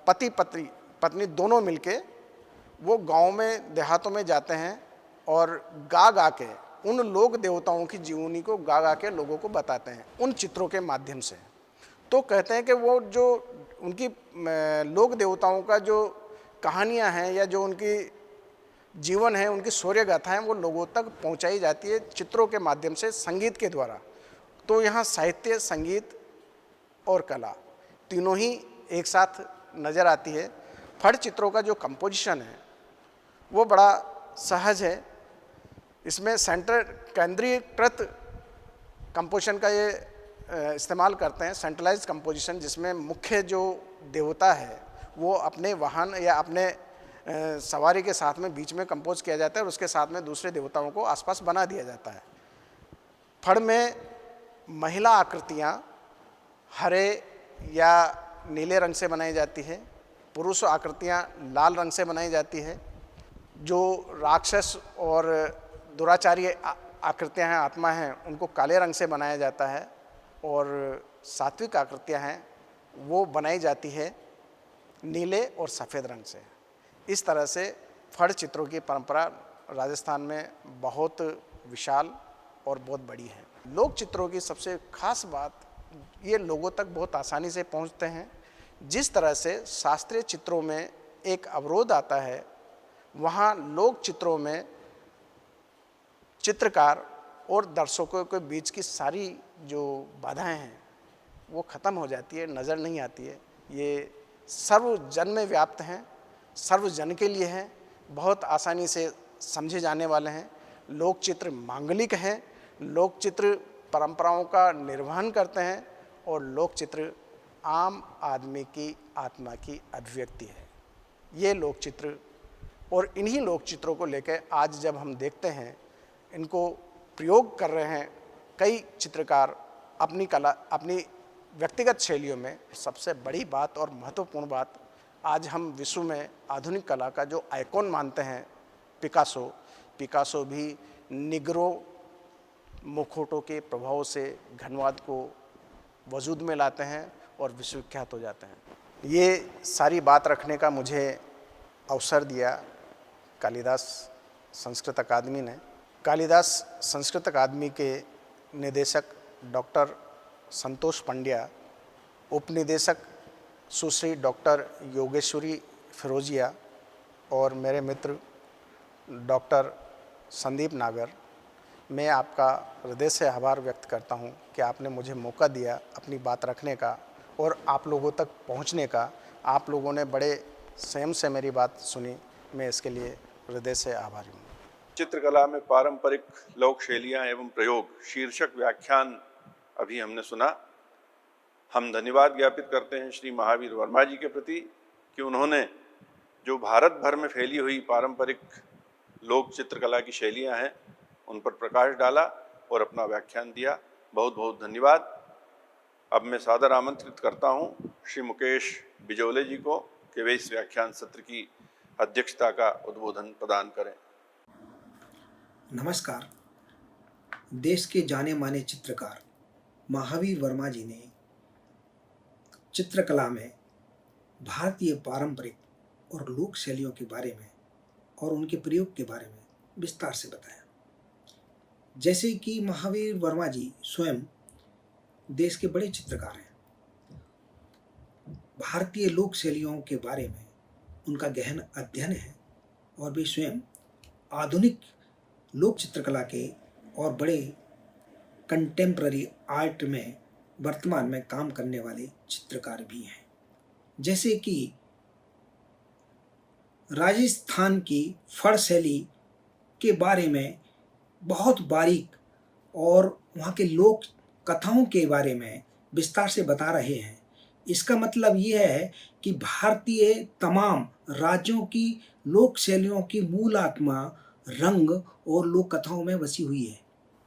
पति पत्नी दोनों मिलके वो गांव में, देहातों में जाते हैं और गा के उन लोक देवताओं की जीवनी को गा के लोगों को बताते हैं उन चित्रों के माध्यम से। तो कहते हैं कि वो जो उनकी लोक देवताओं का जो कहानियां हैं या जो उनकी जीवन है, उनकी शौर्य गाथाएं, वो लोगों तक पहुंचाई जाती है चित्रों के माध्यम से, संगीत के द्वारा। तो यहाँ साहित्य, संगीत और कला तीनों ही एक साथ नज़र आती है। फड़ चित्रों का जो कंपोजिशन है वो बड़ा सहज है। इसमें केंद्रीकृत कंपोजिशन का ये इस्तेमाल करते हैं, सेंट्रलाइज्ड कंपोजिशन, जिसमें मुख्य जो देवता है वो अपने वाहन या अपने सवारी के साथ में बीच में कंपोज किया जाता है और उसके साथ में दूसरे देवताओं को आसपास बना दिया जाता है। फड़ में महिला आकृतियाँ हरे या नीले रंग से बनाई जाती है, पुरुष आकृतियाँ लाल रंग से बनाई जाती है। जो राक्षस और दुराचारी आकृतियाँ हैं, आत्मा हैं, उनको काले रंग से बनाया जाता है और सात्विक आकृतियाँ हैं वो बनाई जाती है नीले और सफ़ेद रंग से। इस तरह से फड़ चित्रों की परंपरा राजस्थान में बहुत विशाल और बहुत बड़ी है। लोक चित्रों की सबसे खास बात ये लोगों तक बहुत आसानी से पहुंचते हैं। जिस तरह से शास्त्रीय चित्रों में एक अवरोध आता है, वहाँ लोक चित्रों में चित्रकार और दर्शकों के बीच की सारी जो बाधाएं हैं वो ख़त्म हो जाती है, नज़र नहीं आती है। ये सर्वजन में व्याप्त हैं, सर्वजन के लिए हैं, बहुत आसानी से समझे जाने वाले हैं। लोक चित्र मांगलिक हैं, लोक चित्र परंपराओं का निर्वहन करते हैं और लोक चित्र आम आदमी की आत्मा की अभिव्यक्ति है। ये लोक चित्र और इन्हीं लोक चित्रों को लेकर आज जब हम देखते हैं, इनको प्रयोग कर रहे हैं कई चित्रकार अपनी कला, अपनी व्यक्तिगत शैलियों में। सबसे बड़ी बात और महत्वपूर्ण बात, आज हम विश्व में आधुनिक कला का जो आइकॉन मानते हैं पिकासो भी निग्रो मुखौटों के प्रभाव से घनवाद को वजूद में लाते हैं और विश्वविख्यात हो जाते हैं। ये सारी बात रखने का मुझे अवसर दिया कालिदास संस्कृत अकादमी ने। कालिदास संस्कृत अकादमी के निदेशक डॉक्टर संतोष पंड्या, उपनिदेशक सुश्री डॉक्टर योगेश्वरी फिरोजिया और मेरे मित्र डॉक्टर संदीप नागर, मैं आपका हृदय से आभार व्यक्त करता हूं कि आपने मुझे मौका दिया अपनी बात रखने का और आप लोगों तक पहुंचने का। आप लोगों ने बड़े संयम से मेरी बात सुनी, मैं इसके लिए हृदय से आभारी हूँ। चित्रकला में पारंपरिक लोक शैलियाँ एवं प्रयोग शीर्षक व्याख्यान अभी हमने सुना। हम धन्यवाद ज्ञापित करते हैं श्री महावीर वर्मा जी के प्रति कि उन्होंने जो भारत भर में फैली हुई पारंपरिक लोक चित्रकला की शैलियाँ हैं उन पर प्रकाश डाला और अपना व्याख्यान दिया। बहुत बहुत धन्यवाद। अब मैं सादर आमंत्रित करता हूँ श्री मुकेश बिजोले जी को कि वे इस व्याख्यान सत्र की अध्यक्षता का उद्बोधन प्रदान करें। नमस्कार। देश के जाने माने चित्रकार महावीर वर्मा जी ने चित्रकला में भारतीय पारंपरिक और लोक शैलियों के बारे में और उनके प्रयोग के बारे में विस्तार से बताया। जैसे कि महावीर वर्मा जी स्वयं देश के बड़े चित्रकार हैं, भारतीय लोक शैलियों के बारे में उनका गहन अध्ययन है और वे स्वयं आधुनिक लोक चित्रकला के और बड़े कंटेम्प्ररी आर्ट में वर्तमान में काम करने वाले चित्रकार भी हैं। जैसे कि राजस्थान की फड़ शैली के बारे में बहुत बारीक और वहाँ के लोक कथाओं के बारे में विस्तार से बता रहे हैं। इसका मतलब यह है कि भारतीय तमाम राज्यों की लोक शैलियों की मूल आत्मा रंग और लोक कथाओं में बसी हुई है।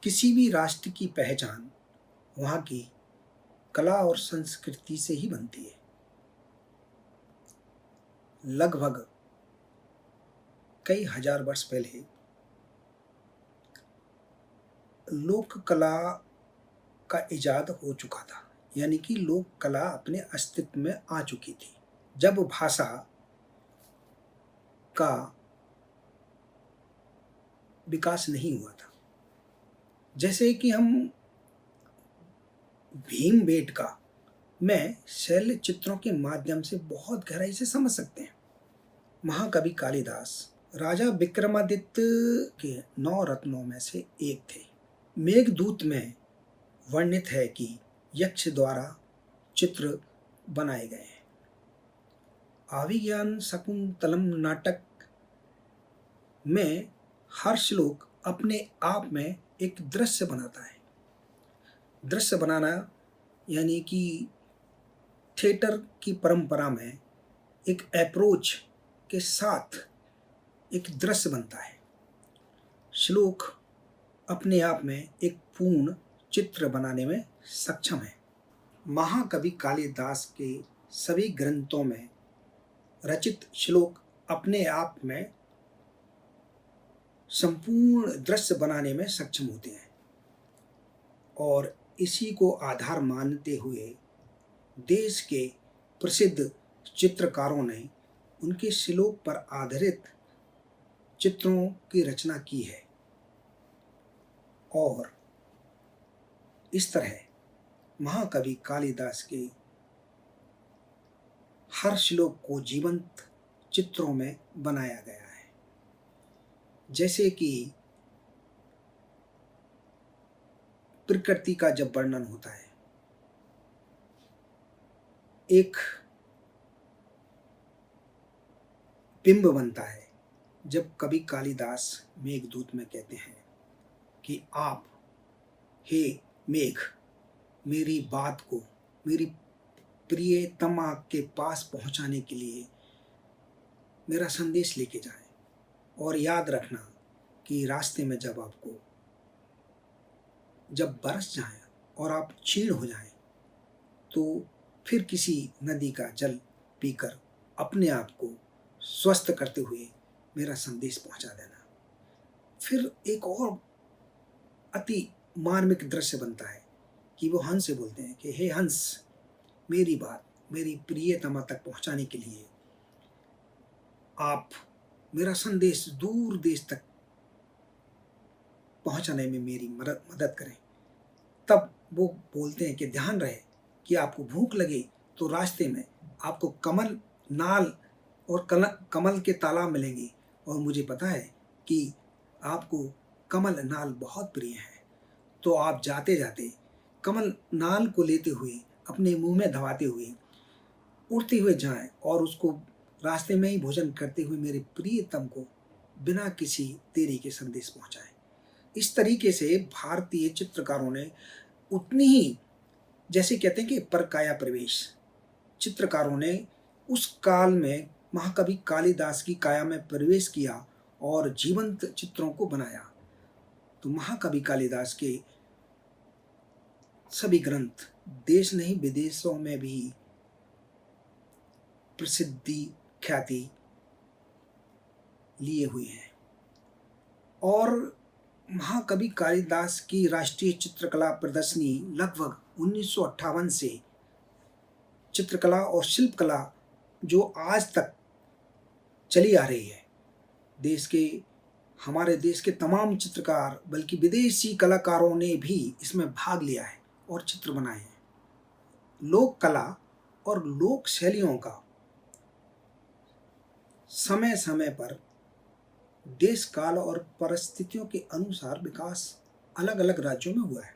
किसी भी राष्ट्र की पहचान वहाँ की कला और संस्कृति से ही बनती है। लगभग कई हजार वर्ष पहले लोक कला का इजाद हो चुका था, यानी कि लोक कला अपने अस्तित्व में आ चुकी थी जब भाषा का विकास नहीं हुआ था। जैसे कि हम भीमबेटका में शैल चित्रों के माध्यम से बहुत गहराई से समझ सकते हैं। महाकवि कालिदास राजा विक्रमादित्य के 9 रत्नों में से एक थे। मेघदूत में वर्णित है कि यक्ष द्वारा चित्र बनाए गए हैं। अभिज्ञान शकुंतलम नाटक में हर श्लोक अपने आप में एक दृश्य बनाता है। दृश्य बनाना यानी कि थिएटर की परंपरा में एक अप्रोच के साथ एक दृश्य बनता है। श्लोक अपने आप में एक पूर्ण चित्र बनाने में सक्षम है। महाकवि कालिदास के सभी ग्रंथों में रचित श्लोक अपने आप में संपूर्ण दृश्य बनाने में सक्षम होते हैं और इसी को आधार मानते हुए देश के प्रसिद्ध चित्रकारों ने उनके श्लोक पर आधारित चित्रों की रचना की है और इस तरह महाकवि कालिदास के हर श्लोक को जीवंत चित्रों में बनाया गया है। जैसे कि प्रकृति का जब वर्णन होता है, एक बिंब बनता है। जब कवि कालिदास मेघदूत में कहते हैं कि आप, हे मेघ, मेरी बात को मेरी प्रियतमा के पास पहुंचाने के लिए मेरा संदेश लेके जाएं, और याद रखना कि रास्ते में जब बरस जाए और आप क्षीण हो जाएं, तो फिर किसी नदी का जल पीकर अपने आप को स्वस्थ करते हुए मेरा संदेश पहुंचा देना। फिर एक और अति मार्मिक दृश्य बनता है कि वो हंस से बोलते हैं कि हे हंस, मेरी बात मेरी प्रियतमा तक पहुंचाने के लिए आप मेरा संदेश दूर देश तक पहुंचाने में मेरी मदद करें। तब वो बोलते हैं कि ध्यान रहे कि आपको भूख लगे तो रास्ते में आपको कमल नाल और कमल के तालाब मिलेंगे, और मुझे पता है कि आपको कमल नाल बहुत प्रिय है। तो आप जाते जाते कमल नाल को लेते हुए अपने मुंह में दबाते हुए उड़ते हुए जाएं, और उसको रास्ते में ही भोजन करते हुए मेरे प्रियतम को बिना किसी देरी के संदेश पहुंचाएं। इस तरीके से भारतीय चित्रकारों ने उतनी ही, जैसे कहते हैं कि परकाया प्रवेश, चित्रकारों ने उस काल में महाकवि कालिदास की काया में प्रवेश किया और जीवंत चित्रों को बनाया। तो महाकवि कालिदास के सभी ग्रंथ देश नहीं विदेशों में भी प्रसिद्धि ख्याति लिए हुए हैं। और महाकवि कालिदास की राष्ट्रीय चित्रकला प्रदर्शनी लगभग 1958 से चित्रकला और शिल्पकला जो आज तक चली आ रही है, हमारे देश के तमाम चित्रकार बल्कि विदेशी कलाकारों ने भी इसमें भाग लिया है और चित्र बनाए हैं। लोक कला और लोक शैलियों का समय समय पर देश काल और परिस्थितियों के अनुसार विकास अलग अलग राज्यों में हुआ है।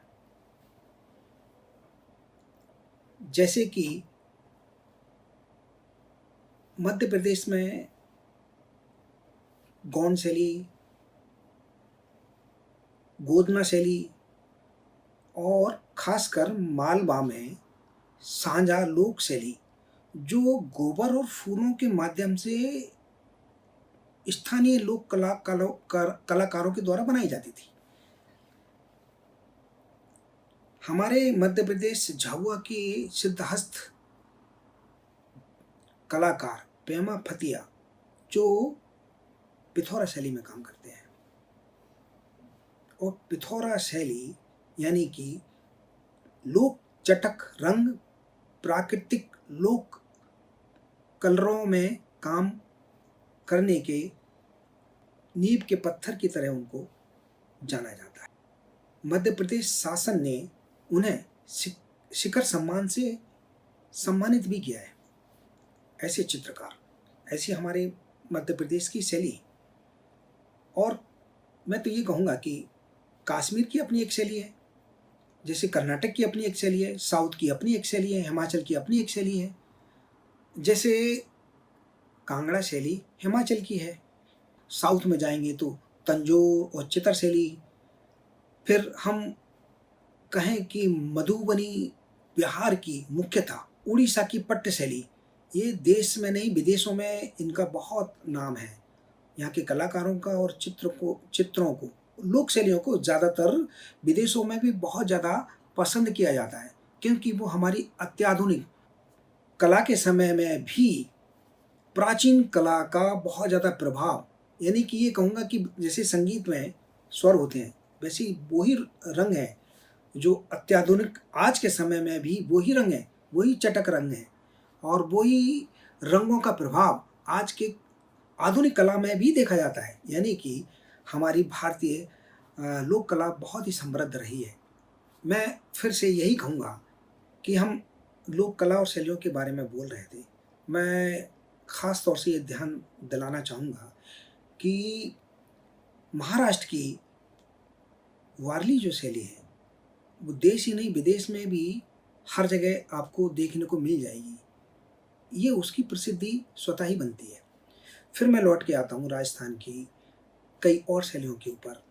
जैसे कि मध्य प्रदेश में गौंड शैली, गोदना शैली, और खासकर मालवा में सांझा लोक शैली, जो गोबर और फूलों के माध्यम से स्थानीय लोक कलाकारों के द्वारा बनाई जाती थी। हमारे मध्य प्रदेश झाबुआ के सिद्धहस्त कलाकार पेमा फतिया जो पिथौरा शैली में काम करते हैं, और पिथौरा शैली यानी कि लोक चटक रंग, प्राकृतिक लोक कलरों में काम करने के नींव के पत्थर की तरह उनको जाना जाता है। मध्य प्रदेश शासन ने उन्हें शिखर सम्मान से सम्मानित भी किया है। ऐसे चित्रकार, ऐसी हमारे मध्य प्रदेश की शैली। और मैं तो ये कहूँगा कि कश्मीर की अपनी एक शैली है, जैसे कर्नाटक की अपनी एक शैली है, साउथ की अपनी एक शैली है, हिमाचल की अपनी एक शैली है। जैसे कांगड़ा शैली हिमाचल की है, साउथ में जाएंगे तो तंजौर और चितर शैली। फिर हम कहें कि मधुबनी बिहार की मुख्यतः उड़ीसा की पट्ट शैली, ये देश में नहीं विदेशों में इनका बहुत नाम है। यहाँ के कलाकारों का और चित्रों को लोक शैलियों को ज़्यादातर विदेशों में भी बहुत ज़्यादा पसंद किया जाता है, क्योंकि वो हमारी अत्याधुनिक कला के समय में भी प्राचीन कला का बहुत ज़्यादा प्रभाव, यानी कि ये कहूँगा कि जैसे संगीत में स्वर होते हैं, वैसे वही रंग है जो अत्याधुनिक आज के समय में भी वही रंग है, वही चटक रंग है, और वही रंगों का प्रभाव आज के आधुनिक कला में भी देखा जाता है। यानी कि हमारी भारतीय लोक कला बहुत ही समृद्ध रही है। मैं फिर से यही कहूँगा कि हम लोक कला और शैलियों के बारे में बोल रहे थे। मैं ख़ास तौर से ये ध्यान दिलाना चाहूँगा कि महाराष्ट्र की वारली जो शैली है वो देश ही नहीं विदेश में भी हर जगह आपको देखने को मिल जाएगी। ये उसकी प्रसिद्धि स्वतः ही बनती है। फिर मैं लौट के आता हूँ राजस्थान की कई और शैलियों के ऊपर,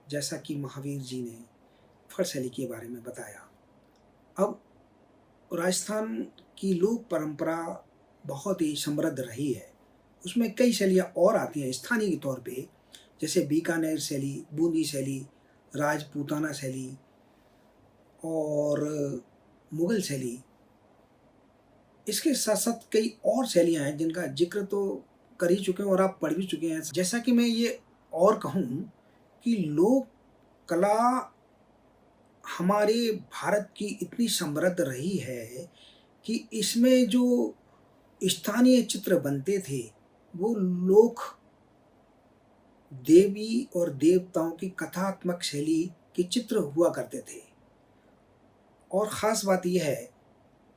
जैसा कि महावीर जी ने फड़ शैली के बारे में बताया। अब राजस्थान की लोक परंपरा बहुत ही समृद्ध रही है। उसमें कई शैलियाँ और आती हैं स्थानीय के तौर पे, जैसे बीकानेर शैली, बूंदी शैली, राजपूताना शैली और मुगल शैली। इसके साथ साथ कई और शैलियाँ हैं जिनका जिक्र तो कर ही चुके हैं और आप पढ़ भी चुके हैं। जैसा कि मैं ये और कहूँ कि लोक कला हमारे भारत की इतनी समृद्ध रही है कि इसमें जो स्थानीय चित्र बनते थे वो लोक देवी और देवताओं की कथात्मक शैली के चित्र हुआ करते थे। और ख़ास बात यह है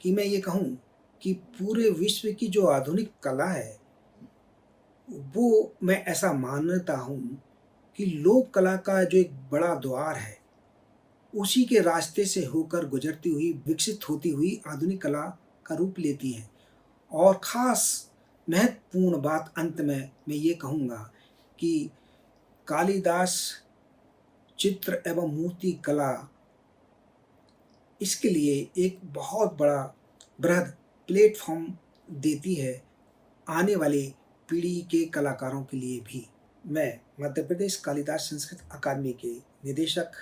कि मैं ये कहूँ कि पूरे विश्व की जो आधुनिक कला है वो मैं ऐसा मानता हूँ कि लोक कला का जो एक बड़ा द्वार है उसी के रास्ते से होकर गुजरती हुई, विकसित होती हुई आधुनिक कला का रूप लेती है। और ख़ास महत्वपूर्ण बात अंत में मैं ये कहूँगा कि कालिदास चित्र एवं मूर्ति कला इसके लिए एक बहुत बड़ा बृहद प्लेटफॉर्म देती है आने वाले पीढ़ी के कलाकारों के लिए भी। मैं मध्य प्रदेश कालिदास संस्कृत अकादमी के निदेशक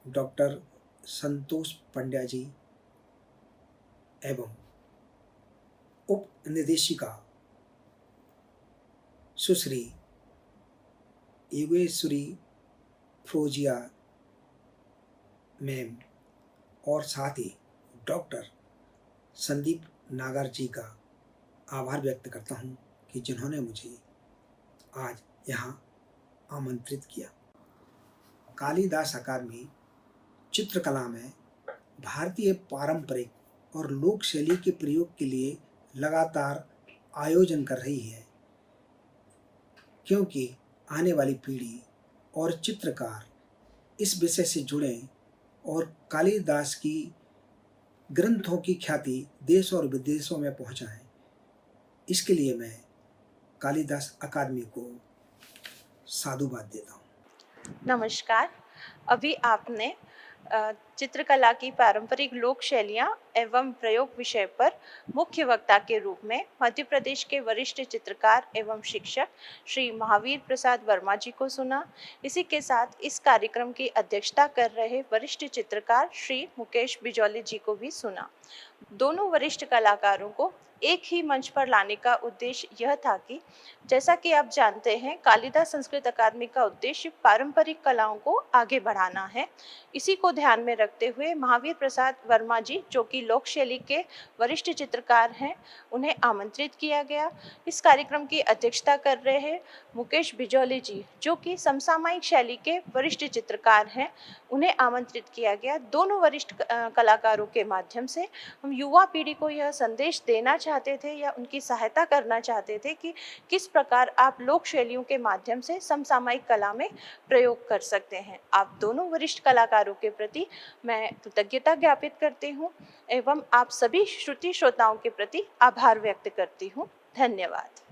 डॉक्टर संतोष पंड्या जी एवं उप निदेशिका सुश्री योगेश्वरी फ्रोजिया मैम और साथ ही डॉक्टर संदीप नागर जी का आभार व्यक्त करता हूँ कि जिन्होंने मुझे आज यहाँ आमंत्रित किया। कालिदास अकादमी चित्रकला में भारतीय पारंपरिक और लोक शैली के प्रयोग के लिए लगातार आयोजन कर रही है, क्योंकि आने वाली पीढ़ी और चित्रकार इस विषय से जुड़ें और कालिदास की ग्रंथों की ख्याति देश और विदेशों में पहुंचाएं। इसके लिए मैं कालिदास अकादमी को साधुवाद देता हूँ। नमस्कार। अभी आपने चित्रकला की पारंपरिक लोक शैलियाँ एवं प्रयोग विषय पर मुख्य वक्ता के रूप में मध्य प्रदेश के वरिष्ठ चित्रकार एवं शिक्षक श्री महावीर प्रसाद वर्मा जी को सुना। इसी के साथ इस कार्यक्रम की अध्यक्षता कर रहे वरिष्ठ चित्रकार श्री मुकेश बिजौली जी को भी सुना। दोनों वरिष्ठ कलाकारों को एक ही मंच पर लाने का उद्देश्य यह था कि जैसा कि आप जानते हैं, कालिदास संस्कृत अकादमी का उद्देश्य पारंपरिक कलाओं को आगे बढ़ाना है। इसी को ध्यान में रखते हुए महावीर प्रसाद वर्मा जी, जो कि लोक शैली के वरिष्ठ चित्रकार हैं, उन्हें आमंत्रित किया गया। इस कार्यक्रम की अध्यक्षता कर रहे हैं मुकेश बिजौली जी, जो कि समसामयिक शैली के वरिष्ठ चित्रकार हैं, उन्हें आमंत्रित किया गया। दोनों वरिष्ठ कलाकारों के माध्यम से हम युवा पीढ़ी को यह संदेश देना चाहते थे या उनकी सहायता करना चाहते थे कि किस प्रकार आप लोक शैलियों के माध्यम से समसामयिक कला में प्रयोग कर सकते हैं। आप दोनों वरिष्ठ कलाकारों के प्रति मैं कृतज्ञता ज्ञापित करती हूँ एवं आप सभी श्रुति श्रोताओं के प्रति आभार व्यक्त करती हूँ। धन्यवाद।